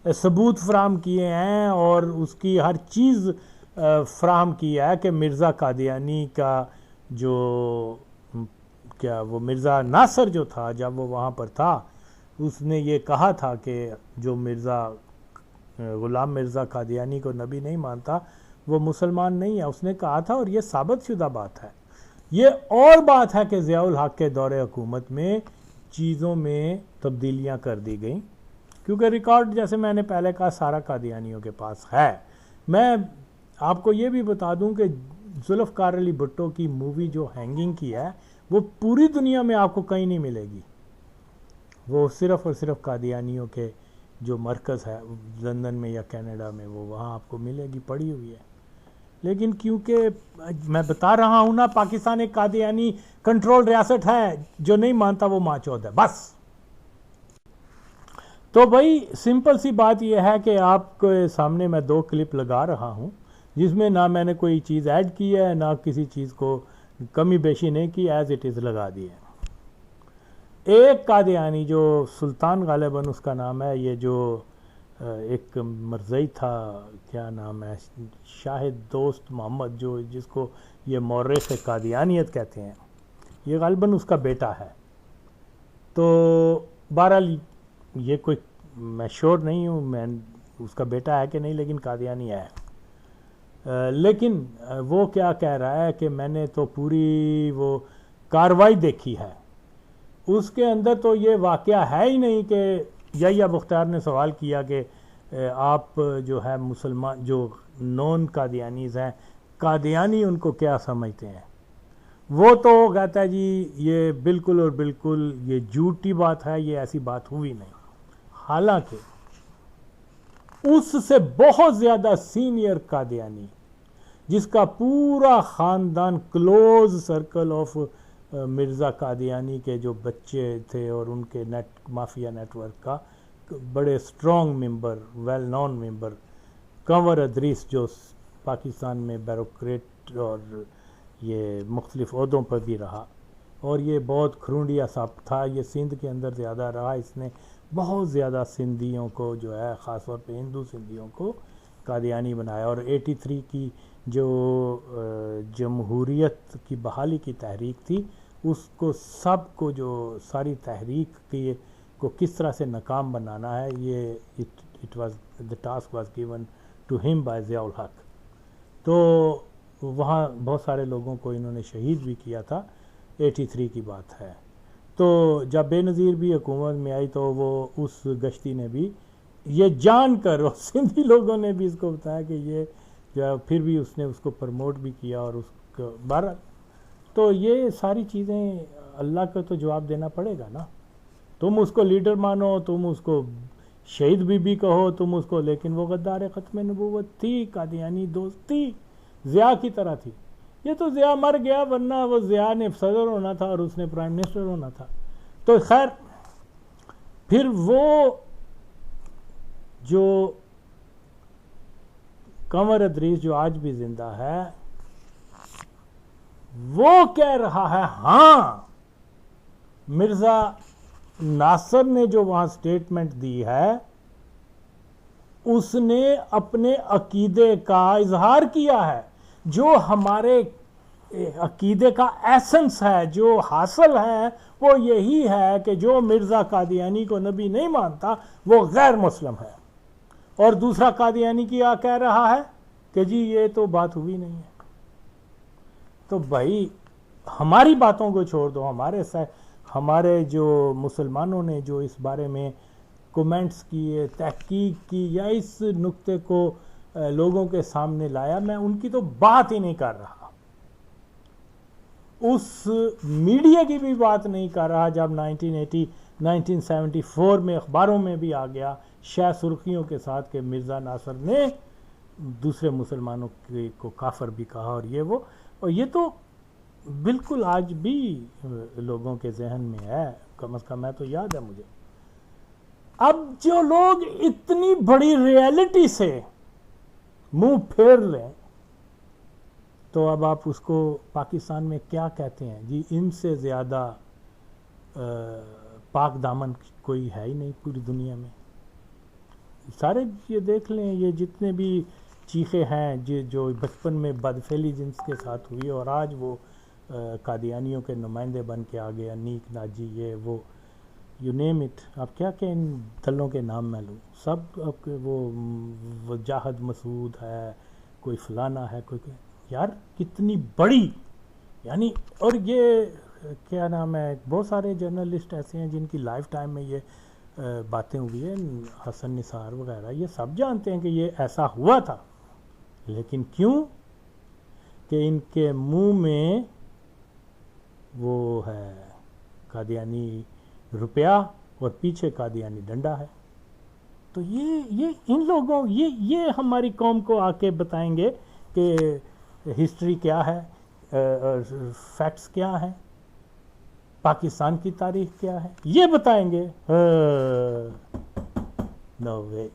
S1: ثبوت فراہم کیے ہیں اور اس کی ہر چیز فراہم کیا ہے کہ مرزا قادیانی کا جو کیا وہ مرزا ناصر جو تھا جب وہ وہاں پر تھا اس نے یہ کہا تھا کہ جو غلام مرزا قادیانی کو نبی نہیں مانتا وہ مسلمان نہیں ہے، اس نے کہا تھا، اور یہ ثابت شدہ بات ہے۔ یہ اور بات ہے کہ ضیاء الحق کے دور حکومت میں چیزوں میں تبدیلیاں کر دی گئیں، کیونکہ ریکارڈ جیسے میں نے پہلے کہا سارا قادیانیوں کے پاس ہے۔ میں آپ کو یہ بھی بتا دوں کہ ذوالفقار علی بھٹو کی مووی جو ہینگنگ کی ہے وہ پوری دنیا میں آپ کو کہیں نہیں ملے گی، وہ صرف اور صرف قادیانیوں کے جو مرکز ہے لندن میں یا کینیڈا میں وہ وہاں آپ کو ملے گی، پڑی ہوئی ہے۔ لیکن کیونکہ میں بتا رہا ہوں نا، پاکستان ایک قادیانی کنٹرول ریاست ہے، جو نہیں مانتا وہ ماں چود ہے بس۔ تو بھائی سمپل سی بات یہ ہے کہ آپ کے سامنے میں 2 کلپ لگا رہا ہوں جس میں نہ میں نے کوئی چیز ایڈ کی ہے نہ کسی چیز کو کمی بیشی نہیں کی، ایز اٹ از لگا دی ہے۔ ایک قادیانی جو سلطان غالباً اس کا نام ہے، یہ جو ایک مرزئی تھا، کیا نام ہے، شاہد دوست محمد، جس کو یہ مورخ قادیانیت کہتے ہیں، یہ غالباً اس کا بیٹا ہے۔ تو بہرحال یہ کوئی میں شور نہیں ہوں میں اس کا بیٹا ہے کہ نہیں، لیکن قادیانی ہے۔ لیکن وہ کیا کہہ رہا ہے کہ میں نے تو پوری وہ کاروائی دیکھی ہے، اس کے اندر تو یہ واقعہ ہے ہی نہیں کہ یحییٰ بختیار نے سوال کیا کہ آپ جو ہے مسلمان جو نون قادیانیز ہیں، قادیانی ان کو کیا سمجھتے ہیں؟ وہ تو کہتا ہے جی یہ بالکل اور بالکل یہ جھوٹی بات ہے، یہ ایسی بات ہوئی نہیں۔ حالانکہ اس سے بہت زیادہ سینئر قادیانی جس کا پورا خاندان close circle of Mirza Qadiani کے جو بچے تھے اور ان کے مافیا نیٹ ورک کا بڑے اسٹرانگ ممبر، ویل نون ممبر، کنور ادریس جو پاکستان میں بیوروکریٹ اور یہ مختلف عہدوں پر بھی رہا، اور یہ بہت کھرونڈیا سا تھا، یہ سندھ کے اندر زیادہ رہا، اس نے بہت زیادہ سندھیوں کو جو ہے خاص طور پہ ہندو سندھیوں کو قادیانی بنایا، اور 83 کی جو جمہوریت کی بحالی کی تحریک تھی اس کو سب کو جو ساری تحریک کی کو کس طرح سے ناکام بنانا ہے، یہ the task was given to him by Zia الحق۔ تو وہاں بہت سارے لوگوں کو انہوں نے شہید بھی کیا تھا، 83 کی بات ہے۔ تو جب بے نظیر بھی حکومت میں آئی تو وہ اس گشتی نے بھی یہ جان کر، اور سندھی لوگوں نے بھی اس کو بتایا کہ یہ جو پھر بھی اس نے اس کو پروموٹ بھی کیا، اور اس کو بہرحال تو یہ ساری چیزیں اللہ کو تو جواب دینا پڑے گا نا۔ تم اس کو لیڈر مانو، تم اس کو شہید بھی کہو تم اس کو، لیکن وہ غدار ختم نبوت تھی، قادیانی دوست تھی، ضیاء کی طرح تھی۔ یہ تو ضیاء مر گیا، ورنہ وہ ضیاء نے صدر ہونا تھا اور اس نے پرائم منسٹر ہونا تھا۔ تو خیر پھر وہ جو کنور ادریس جو آج بھی زندہ ہے وہ کہہ رہا ہے ہاں مرزا ناصر نے جو وہاں سٹیٹمنٹ دی ہے اس نے اپنے عقیدے کا اظہار کیا ہے، جو ہمارے عقیدے کا ایسنس ہے، جو حاصل ہے وہ یہی ہے کہ جو مرزا قادیانی کو نبی نہیں مانتا وہ غیر مسلم ہے۔ اور دوسرا قادیانی کیا کہہ رہا ہے کہ جی یہ تو بات ہوئی نہیں ہے۔ تو بھائی ہماری باتوں کو چھوڑ دو، ہمارے جو مسلمانوں نے جو اس بارے میں کومنٹس کیے، تحقیق کی، یا اس نقطے کو لوگوں کے سامنے لایا، میں ان کی تو بات ہی نہیں کر رہا، اس میڈیا کی بھی بات نہیں کر رہا جب 1974 میں اخباروں میں بھی آ گیا شہ سرخیوں کے ساتھ کہ مرزا ناصر نے دوسرے مسلمانوں کو کافر بھی کہا، اور یہ تو بالکل آج بھی لوگوں کے ذہن میں ہے، کم از کم میں تو یاد ہے مجھے۔ اب جو لوگ اتنی بڑی ریئلٹی سے منہ پھیر لیں تو اب آپ اس کو پاکستان میں کیا کہتے ہیں؟ جی ان سے زیادہ پاک دامن کوئی ہے ہی نہیں پوری دنیا میں۔ سارے یہ دیکھ لیں، یہ جتنے بھی چیخیں ہیں جو بچپن میں بدفعلی جنس کے ساتھ ہوئی اور آج وہ قادیانیوں کے نمائندے بن کے آ گیا، نیک ناجی، یہ وہ، یو نیم اٹ، آپ کیا کہ ان دلوں کے نام میں لوں، سب وہ جاہد مسعود ہے، کوئی فلانا ہے، کوئی یار کتنی بڑی، یعنی، اور یہ کیا نام ہے، بہت سارے جرنلسٹ ایسے ہیں جن کی لائف ٹائم میں یہ باتیں ہوئی ہیں، حسن نثار وغیرہ، یہ سب جانتے ہیں کہ یہ ایسا ہوا تھا، لیکن کیوں کہ ان کے منہ میں وہ ہے قادیانی روپیہ اور پیچھے قادیانی ڈنڈا ہے. تو یہ ان لوگوں یہ ہماری قوم کو آ کے بتائیں گے کہ ہسٹری کیا ہے، فیکٹس کیا ہیں، پاکستان کی تاریخ کیا ہے، یہ بتائیں گے؟ نو وے.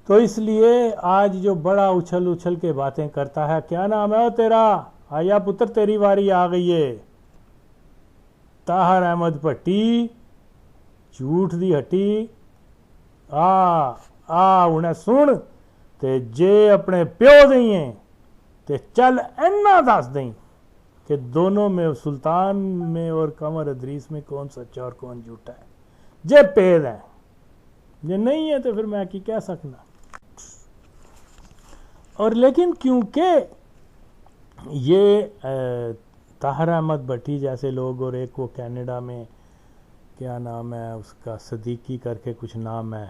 S1: تو اس لیے آج جو بڑا اچھل کے باتیں کرتا ہے، کیا نام ہے تیرا، آیا پتر تیری واری آ گئی ہے، طاہر احمد بھٹی، جھوٹ دی ہٹی، انہیں سن تے جے اپنے پیو دیں ہیں تے چل اینا دس دیں کہ دونوں میں، سلطان میں اور قمر ادریس میں، کون سچا اور کون جھوٹا ہے. جے پید ہے، جے نہیں ہے تو پھر میں کی کہہ سکنا. اور لیکن کیونکہ یہ طاہر احمد بھٹی جیسے لوگ، اور ایک وہ کینیڈا میں کیا نام ہے اس کا، صدیقی کر کے کچھ نام ہے،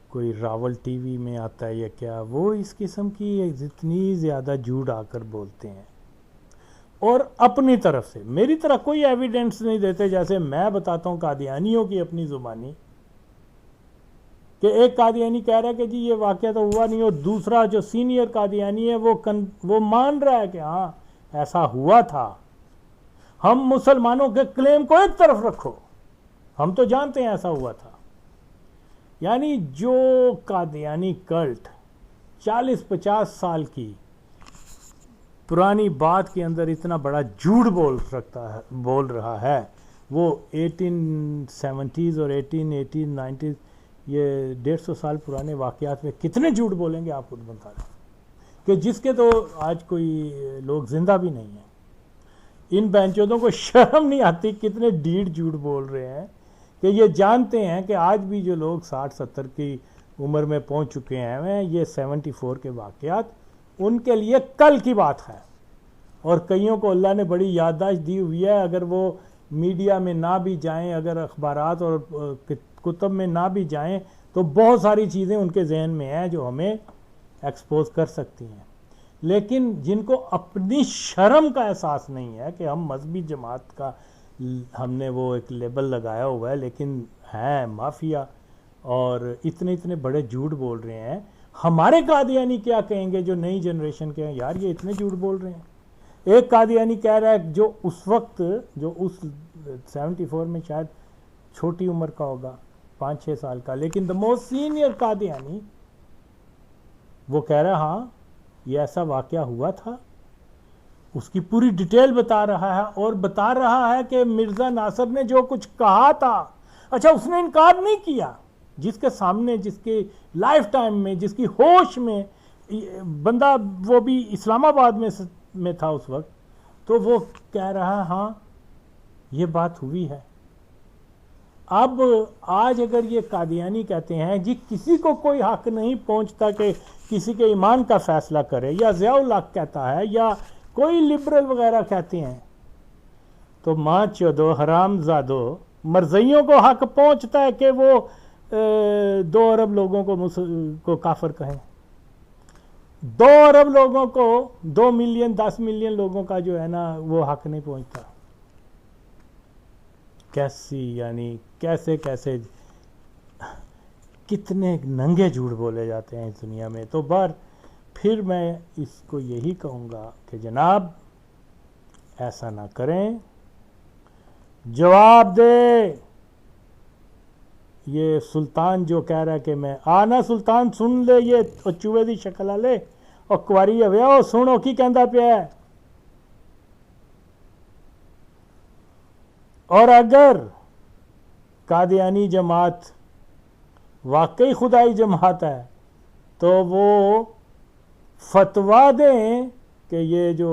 S1: کوئی راول ٹی وی میں آتا ہے یا کیا، وہ اس قسم کی اتنی زیادہ جھوٹ آ کر بولتے ہیں اور اپنی طرف سے، میری طرح کوئی ایویڈنس نہیں دیتے. جیسے میں بتاتا ہوں قادیانیوں کی اپنی زبانی کہ ایک قادیانی کہہ رہا ہے کہ جی یہ واقعہ تو ہوا نہیں، اور دوسرا جو سینئر قادیانی ہے وہ مان رہا ہے کہ ہاں ایسا ہوا تھا. ہم مسلمانوں کے کلیم کو ایک طرف رکھو، ہم تو جانتے ہیں ایسا ہوا تھا. یعنی جو قادیانی کلٹ 40-50 سال کی پرانی بات کے اندر اتنا بڑا جھوٹ بول رہا ہے، وہ 1870s اور 1880s 90s یہ 150 سال پرانے واقعات میں کتنے جھوٹ بولیں گے آپ خود بتا دیں، کہ جس کے تو آج کوئی لوگ زندہ بھی نہیں ہیں. ان بینچودوں کو شرم نہیں آتی کتنے ڈیڑھ جھوٹ بول رہے ہیں، کہ یہ جانتے ہیں کہ آج بھی جو لوگ 60-70 کی عمر میں پہنچ چکے ہیں، یہ 74 کے واقعات ان کے لیے کل کی بات ہے. اور کئیوں کو اللہ نے بڑی یادداشت دی ہوئی ہے، اگر وہ میڈیا میں نہ بھی جائیں، اگر اخبارات اور کتب میں نہ بھی جائیں، تو بہت ساری چیزیں ان کے ذہن میں ہیں جو ہمیں ایکسپوز کر سکتی ہیں. لیکن جن کو اپنی شرم کا احساس نہیں ہے کہ ہم مذہبی جماعت کا ہم نے وہ ایک لیبل لگایا ہوا ہے، لیکن ہیں مافیا اور اتنے بڑے جھوٹ بول رہے ہیں. ہمارے قادیانی کیا کہیں گے جو نئی جنریشن کے ہیں، یار یہ اتنے جھوٹ بول رہے ہیں. ایک قادیانی کہہ رہا ہے جو اس وقت، جو اس 74 میں شاید چھوٹی عمر کا ہوگا، 5-6 سال کا، لیکن دا موسٹ سینئر قادیانی وہ کہہ رہا ہاں یہ ایسا واقعہ ہوا تھا، اس کی پوری ڈیٹیل بتا رہا ہے، اور بتا رہا ہے کہ مرزا ناصر نے جو کچھ کہا تھا، اچھا اس نے انکار نہیں کیا، جس کے سامنے، جس کے لائف ٹائم میں، جس کی ہوش میں بندہ، وہ بھی اسلام آباد میں تھا اس وقت، تو وہ کہہ رہا ہاں یہ بات ہوئی ہے. اب آج اگر یہ قادیانی کہتے ہیں جی کسی کو کوئی حق نہیں پہنچتا کہ کسی کے ایمان کا فیصلہ کرے، یا ضیاء الحق کہتا ہے، یا کوئی لبرل وغیرہ کہتے ہیں، تو ماں چودو حرام زادو، مرزیوں کو حق پہنچتا ہے کہ وہ 2 ارب لوگوں کو کافر کہیں. 2 ارب لوگوں کو، 2 ملین 10 ملین لوگوں کا جو ہے نا وہ حق نہیں پہنچتا. کیسی، یعنی کیسے کتنے ننگے جھوٹ بولے جاتے ہیں اس دنیا میں. تو پھر میں اس کو یہی کہوں گا کہ جناب ایسا نہ کریں، جواب دے. یہ سلطان جو کہہ رہا ہے کہ میں آنا، سلطان سن لے، یہ چوہے دی شکل لے اور کواری ہویا سنو کی کہندا پیا ہے. اور اگر قادیانی جماعت واقعی خدائی جماعت ہے تو وہ فتویٰ دیں کہ یہ جو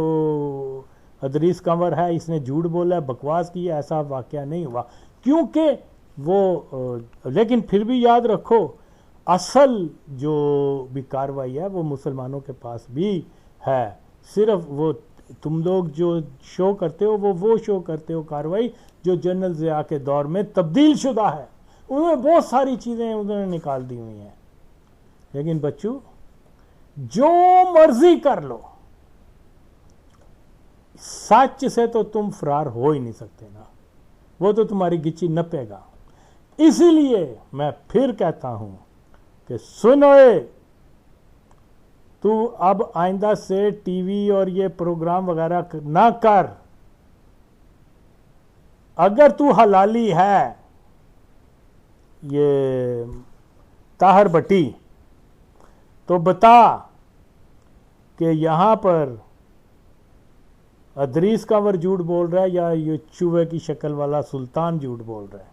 S1: ادریس کنور ہے اس نے جھوٹ بولا ہے، بکواس کی ہے، ایسا واقعہ نہیں ہوا. کیونکہ وہ لیکن پھر بھی یاد رکھو اصل جو بھی کاروائی ہے وہ مسلمانوں کے پاس بھی ہے. صرف وہ تم لوگ جو شو کرتے ہو وہ شو کرتے ہو کاروائی جو جنرل ضیاء کے دور میں تبدیل شدہ ہے. انہوں نے بہت ساری چیزیں انہوں نے نکال دی ہوئی ہیں. لیکن بچوں جو مرضی کر لو، سچ سے تو تم فرار ہو ہی نہیں سکتے نا، وہ تو تمہاری گچی نپے گا. اسی لیے میں پھر کہتا ہوں کہ سنوئے تو اب آئندہ سے ٹی وی اور یہ پروگرام وغیرہ نہ کر. اگر تو حلالی ہے یہ طاہر بٹی تو بتا کہ یہاں پر ادریس کنور جھوٹ بول رہا ہے یا یہ چوہے کی شکل والا سلطان جھوٹ بول رہا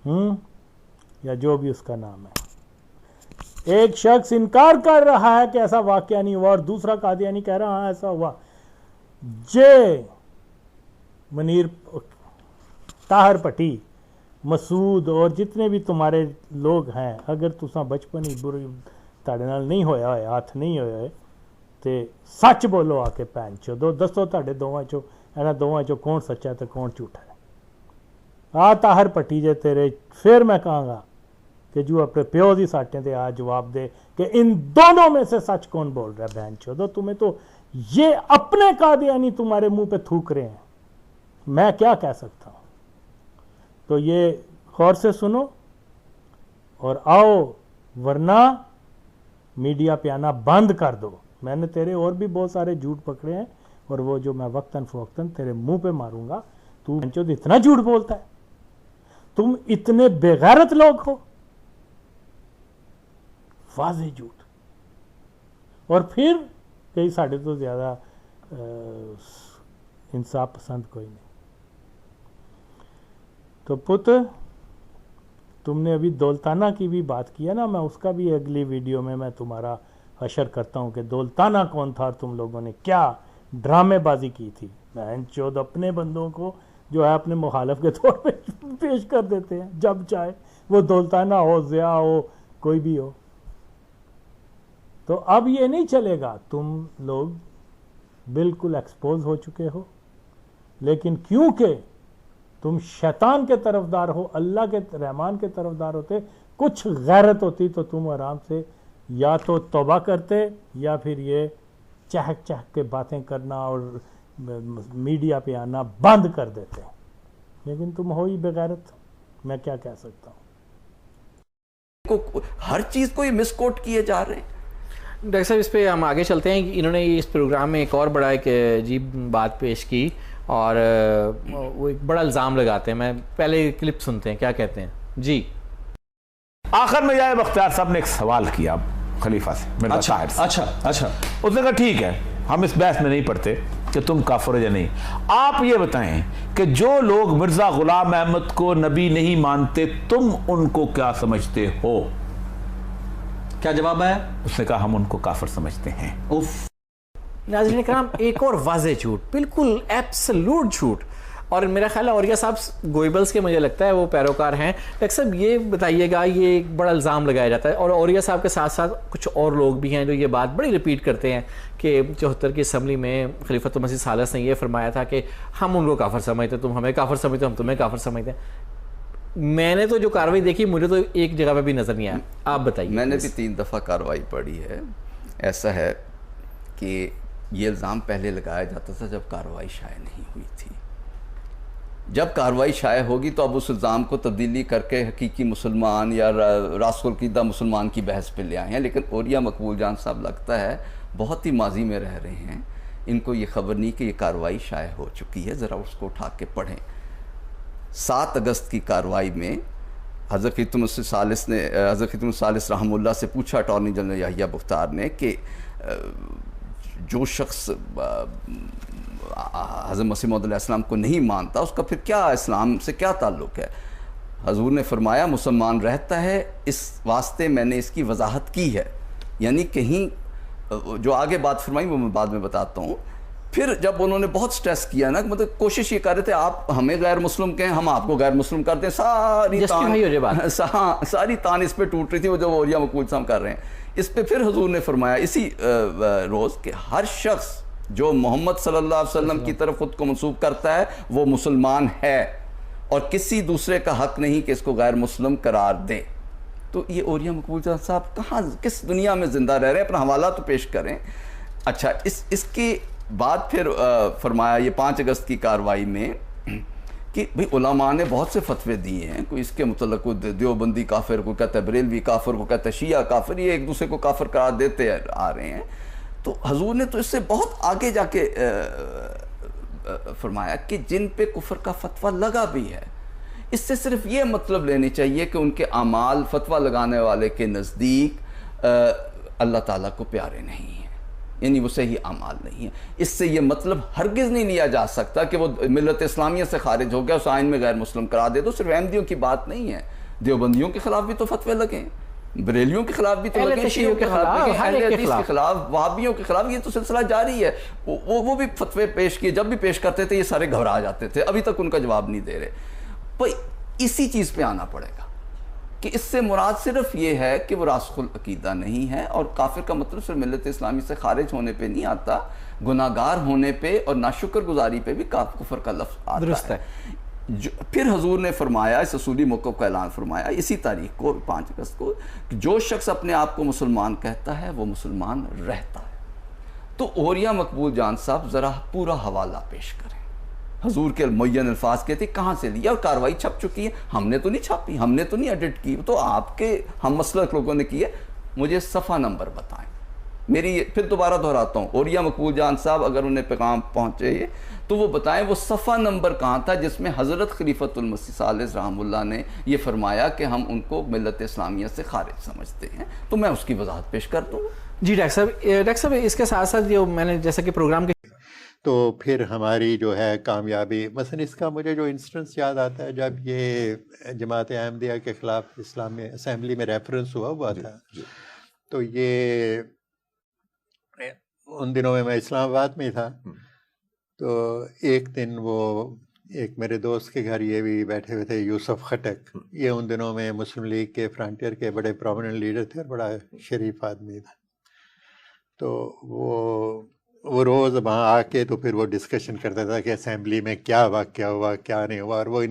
S1: ہے، یا جو بھی اس کا نام ہے. ایک شخص انکار کر رہا ہے کہ ایسا واقعہ نہیں ہوا اور دوسرا قادیانی کہہ رہا ہاں ایسا ہوا. منیر طاہر پٹی، مسعود اور جتنے بھی تمہارے لوگ ہیں، اگر تساں بچپن ہی بری تاڑے نال نہیں ہویا ہوئے، ہاتھ نہیں ہوئے ہوئے تے سچ بولو آ کے پہن چو دسو تاڑے دوواں چو اینا دوواں چو کون سچا تے کون جھوٹا ہے. طاہر پٹی جے تیرے پھر میں کہاں گا کہ جو اپنے پیو دی ساٹیں تے آج جواب دے کہ ان دونوں میں سے سچ کون بول رہا ہے. بہن چودو تمہیں تو یہ اپنے قادیانی تمہارے منہ پہ تھوک رہے ہیں، میں کیا کہہ سکتا ہوں. تو یہ غور سے سنو اور آؤ، ورنہ میڈیا پہ آنا بند کر دو. میں نے تیرے اور بھی بہت سارے جھوٹ پکڑے ہیں اور وہ جو میں وقتاً فوقتاً تیرے منہ پہ ماروں گا. تو اتنا جھوٹ بولتا ہے، تم اتنے بے غیرت لوگ ہو، واضح جھوٹ. اور پھر کئی ساڑھے تو زیادہ انصاف پسند کوئی نہیں. تو پتر تم نے ابھی دولتانہ کی بھی بات کیا نا، میں اس کا بھی اگلی ویڈیو میں تمہارا حشر کرتا ہوں کہ دولتانہ کون تھا اور تم لوگوں نے کیا ڈرامے بازی کی تھی. بہن چود اپنے بندوں کو جو ہے اپنے مخالف کے طور پہ پیش کر دیتے ہیں جب چاہے، وہ دولتانہ ہو، ضیاء ہو، کوئی بھی ہو. تو اب یہ نہیں چلے گا، تم لوگ بالکل ایکسپوز ہو چکے ہو. لیکن کیونکہ تم شیطان کے طرفدار ہو، اللہ کے رحمان کے طرفدار ہوتے، کچھ غیرت ہوتی تو تم آرام سے یا تو توبہ کرتے یا پھر یہ چہک چہک کے باتیں کرنا اور میڈیا پہ آنا بند کر دیتے. لیکن تم ہو ہی بغیرت، میں کیا کہہ سکتا ہوں.
S2: ہر چیز کو یہ مس کوٹ کیے جا رہے ہیں.
S3: ڈاکٹر صاحب اس پہ ہم آگے چلتے ہیں. انہوں نے اس پروگرام میں ایک اور بڑا ایک عجیب بات پیش کی اور وہ ایک بڑا الزام لگاتے ہیں. میں پہلے کلپ سنتے ہیں کیا کہتے ہیں. جی
S2: آخر میں جائے بختیار صاحب نے ایک سوال کیا خلیفہ سے،
S3: اچھا
S2: اس نے کہا ٹھیک ہے ہم اس بحث میں نہیں پڑھتے کہ تم کافر ہو یا نہیں، آپ یہ بتائیں کہ جو لوگ مرزا غلام احمد کو نبی نہیں مانتے تم ان کو کیا سمجھتے ہو؟
S3: کیا جواب ہے؟
S2: اس نے کہا ہم ان کو کافر سمجھتے ہیں.
S3: ناظرین کرام، ایک اور واضح جھوٹ، بالکل ایبسلوٹ جھوٹ. اور میرا خیال ہے اوریہ صاحب گوئبلز کے مجھے لگتا ہے وہ پیروکار ہیں. ڈاکٹر صاحب یہ بتائیے گا، یہ ایک بڑا الزام لگایا جاتا ہے اور اوریہ صاحب کے ساتھ ساتھ کچھ اور لوگ بھی ہیں جو یہ بات بڑی ریپیٹ کرتے ہیں کہ 74 کی اسمبلی میں خلیفۃ المسیح ثالث نے یہ فرمایا تھا کہ ہم ان کو کافر سمجھتے، تم ہمیں کافر سمجھتے، ہم تمہیں کافر سمجھتے ہیں. میں نے تو جو کاروائی دیکھی مجھے تو ایک جگہ پہ بھی نظر نہیں آیا. آپ بتائیے.
S4: میں نے بھی 3 دفعہ کاروائی پڑھی ہے. ایسا ہے کہ یہ الزام پہلے لگایا جاتا تھا جب کاروائی شائع نہیں ہوئی تھی. جب کاروائی شائع ہوگی تو اب اس الزام کو تبدیلی کر کے حقیقی مسلمان یا راسخ العقیدہ مسلمان کی بحث پہ لے آئے ہیں. لیکن اوریہ مقبول جان صاحب لگتا ہے بہت ہی ماضی میں رہ رہے ہیں، ان کو یہ خبر نہیں کہ یہ کاروائی شائع ہو چکی ہے. ذرا اس کو اٹھا کے پڑھیں. 7 اگست کی کاروائی میں حضرت خلیفۃ المسیح ثالث رحمہ اللہ سے پوچھا اٹارنی جنرل یحییٰ بختار نے کہ جو شخص حضرت مسیح موعود علیہ السلام کو نہیں مانتا اس کا پھر کیا اسلام سے کیا تعلق ہے؟ حضور نے فرمایا مسلمان رہتا ہے، اس واسطے میں نے اس کی وضاحت کی ہے. یعنی کہیں جو آگے بات فرمائی وہ میں بعد میں بتاتا ہوں. پھر جب انہوں نے بہت سٹریس کیا نا, مطلب کوشش یہ کر رہے تھے آپ ہمیں غیر مسلم کہیں, ہم آپ کو غیر مسلم کر دیں, ساری تان اس پہ ٹوٹ رہی تھی, وہ جو اوریہ مقبول صاحب کر رہے ہیں اس پہ. پھر حضور نے فرمایا اسی روز کہ ہر شخص جو محمد صلی اللہ علیہ وسلم کی طرف خود کو منسوب کرتا ہے وہ مسلمان ہے, اور کسی دوسرے کا حق نہیں کہ اس کو غیر مسلم قرار دے. تو یہ اوریہ مقبول صاحب کہاں, کس دنیا میں زندہ رہ رہے ہیں؟ اپنا حوالہ تو پیش کریں. اچھا, اس کے بعد پھر فرمایا یہ 5 اگست کی کارروائی میں کہ بھئی علماء نے بہت سے فتوے دیے ہیں, کوئی اس کے متعلق کوئی دیوبندی کافر, کوئی کہتا ہے بریلوی کافر, کوئی کہتا ہے شیعہ کافر, یہ ایک دوسرے کو کافر قرار دیتے آ رہے ہیں. تو حضور نے تو اس سے بہت آگے جا کے فرمایا کہ جن پہ کفر کا فتویٰ لگا بھی ہے, اس سے صرف یہ مطلب لینے چاہیے کہ ان کے اعمال فتویٰ لگانے والے کے نزدیک اللہ تعالیٰ کو پیارے نہیں ہیں, یعنی وہ صحیح اعمال نہیں ہیں. اس سے یہ مطلب ہرگز نہیں لیا جا سکتا کہ وہ ملت اسلامیہ سے خارج ہو گیا, اس آئین میں غیر مسلم قرار دے دو. صرف احمدیوں کی بات نہیں ہے, دیوبندیوں کے خلاف بھی تو فتوے لگیں, بریلیوں کے خلاف بھی تو لگیں, شیعوں کے خلاف بھی, اہل حدیث کے خلاف, وہابیوں کے خلاف, یہ تو سلسلہ جاری ہے. وہ بھی فتوے پیش کیے, جب بھی پیش کرتے تھے یہ سارے گھبرا جاتے تھے, ابھی تک ان کا جواب نہیں دے رہے. بھئی اسی چیز پہ آنا پڑے گا کہ اس سے مراد صرف یہ ہے کہ وہ راسخ العقیدہ نہیں ہے, اور کافر کا مطلب صرف ملت اسلامی سے خارج ہونے پہ نہیں آتا, گناہگار ہونے پہ اور ناشکر گزاری پہ بھی کفر کا لفظ آتا
S3: درست ہے.
S4: پھر حضور نے فرمایا, اس اصولی موقف کا اعلان فرمایا اسی تاریخ کو 5 اگست کو, کہ جو شخص اپنے آپ کو مسلمان کہتا ہے وہ مسلمان رہتا ہے. تو اوریہ مقبول جان صاحب ذرا پورا حوالہ پیش کریں. حضور کے معین الفاظ کہتے کہاں سے لیا, اور کاروائی چھپ چکی ہے, ہم نے تو نہیں چھاپی, ہم نے تو نہیں ایڈٹ کی, تو آپ کے ہم مسلک لوگوں نے کی ہے. مجھے صفحہ نمبر بتائیں. میری پھر دوبارہ دہراتا ہوں, اوریہ مقبول جان صاحب اگر انہیں پیغام پہنچے تو وہ بتائیں وہ صفحہ نمبر کہاں تھا جس میں حضرت خلیفۃ المسیح ثالث رحمہ اللہ نے یہ فرمایا کہ ہم ان کو ملت اسلامیہ سے خارج سمجھتے ہیں. تو میں اس کی وضاحت پیش کر دوں.
S3: جی ڈاکٹر صاحب اس کے ساتھ ساتھ جو میں نے جیسا کہ پروگرام کے
S5: تو پھر ہماری جو ہے کامیابی, مثلا اس کا مجھے جو انسٹنس یاد آتا ہے جب یہ جماعت احمدیہ کے خلاف اسلامی اسمبلی میں ریفرنس ہوا تھا, تو یہ ان دنوں میں اسلام آباد میں تھا. تو ایک دن وہ ایک میرے دوست کے گھر یہ بھی بیٹھے ہوئے تھے, یوسف خٹک, یہ ان دنوں میں مسلم لیگ کے فرنٹیئر کے بڑے پرومیننٹ لیڈر تھے اور بڑا شریف آدمی تھا. تو وہ روز وہاں آ کے تو پھر وہ ڈسکشن کرتا تھا کہ اسمبلی میں کیا واقعہ ہوا کیا نہیں ہوا, اور وہ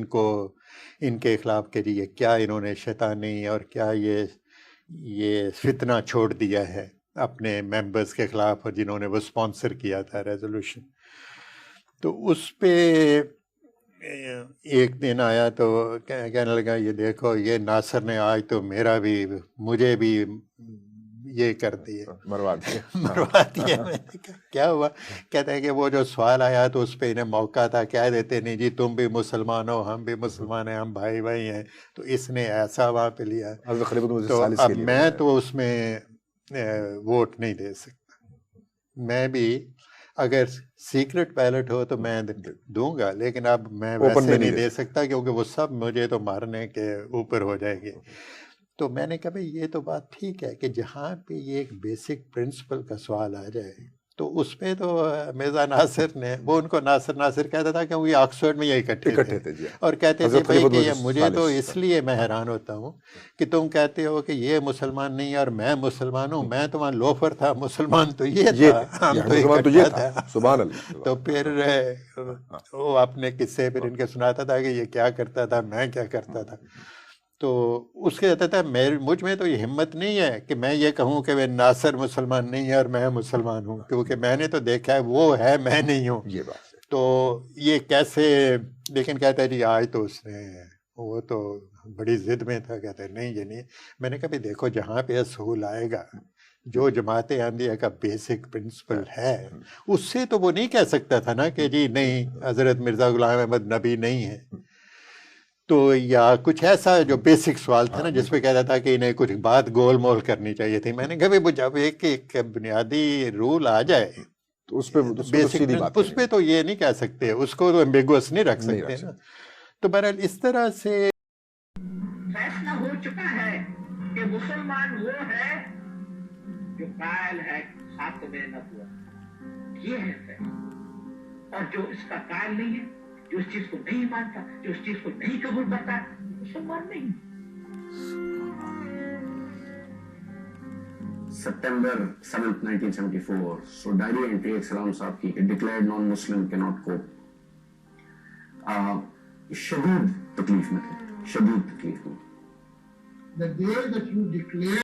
S5: ان کے خلاف کہ یہ کیا انہوں نے شیطانی اور کیا یہ فتنہ چھوڑ دیا ہے اپنے ممبرز کے خلاف, اور جنہوں نے وہ اسپانسر کیا تھا ریزولوشن. تو اس پہ ایک دن آیا تو کہنے لگا یہ دیکھو یہ ناصر نے آج تو مجھے بھی یہ کر دیے, مروا دیا. میں نے کہا کیا ہوا؟ کہتے ہیں کہ وہ جو سوال آیا تو اس پہ انہیں موقع تھا, کہہ دیتے نہیں جی تم بھی مسلمان ہو ہم بھی مسلمان ہیں, ہم بھائی بھائی ہیں. تو اس نے ایسا وہاں پہ لیا. تو اب میں تو اس میں ووٹ نہیں دے سکتا. میں بھی اگر سیکرٹ بیلٹ ہو تو میں دوں گا, لیکن اب میں ویسے نہیں دے سکتا کیونکہ وہ سب مجھے تو مارنے کے اوپر ہو جائے گی. تو میں نے کہا بھائی یہ تو بات ٹھیک ہے کہ جہاں پہ یہ ایک بیسک پرنسپل کا سوال آ جائے تو اس پہ تو مرزا ناصر نے, وہ ان کو ناصر کہتا تھا کہ وہ آکسفورڈ میں یہ اکٹھے تھے اور کہتے تھے بھائی کہ مجھے تو اس لیے میں حیران ہوتا ہوں کہ تم کہتے ہو کہ یہ مسلمان نہیں اور میں مسلمان ہوں, میں تو وہاں لوفر تھا, مسلمان تو یہ تھا, ہم تو یہ تھا. سبحان اللہ. تو پھر وہ اپنے قصے پھر ان کے سناتا تھا کہ یہ کیا کرتا تھا, میں کیا کرتا تھا. تو اس کے کہتا تھا مجھ میں تو یہ ہمت نہیں ہے کہ میں یہ کہوں کہ ناصر مسلمان نہیں ہے اور میں مسلمان ہوں, کیونکہ میں نے تو دیکھا ہے وہ ہے میں نہیں ہوں. یہ بات تو یہ کیسے, لیکن کہتا ہے جی آج تو اس نے, وہ تو بڑی ضد میں تھا, کہتا ہے نہیں یہ نہیں. میں نے کہا بھی دیکھو جہاں پہ اصول آئے گا, جو جماعت احمدیہ کا بیسک پرنسپل ہے, اس سے تو وہ نہیں کہہ سکتا تھا نا کہ جی نہیں حضرت مرزا غلام احمد نبی نہیں ہے. تو یا کچھ ایسا جو بیسک سوال تھا نا جس پہ کہتا تھا کہ انہیں کچھ بات گول مول کرنی چاہیے تھی. میں نے کہا بھی جب ایک بنیادی رول آ جائے تو اس پہ بیسک, اس پہ تو یہ نہیں کہہ سکتے, اس کو تو ایمبیگوس نہیں رکھ سکتے نا. تو بہرحال اس طرح سے
S6: فیصلہ ہو چکا ہے کہ مسلمان وہ ہے جو قائل ہے خاتم نبوت، یہ ہے فیض. اور جو اس کا قائل نہیں ہے، جو اس چیز کو نہیں مانتا، جو اس چیز کو نہیں قبول کرتا، مسلمان نہیں.
S7: September 7th, 1974, so diary entry ایک سلام صاحب کی کہ declared non-Muslim cannot cope. شدید تکلیف میں تھے، شدید تکلیف میں.
S6: The day that you declare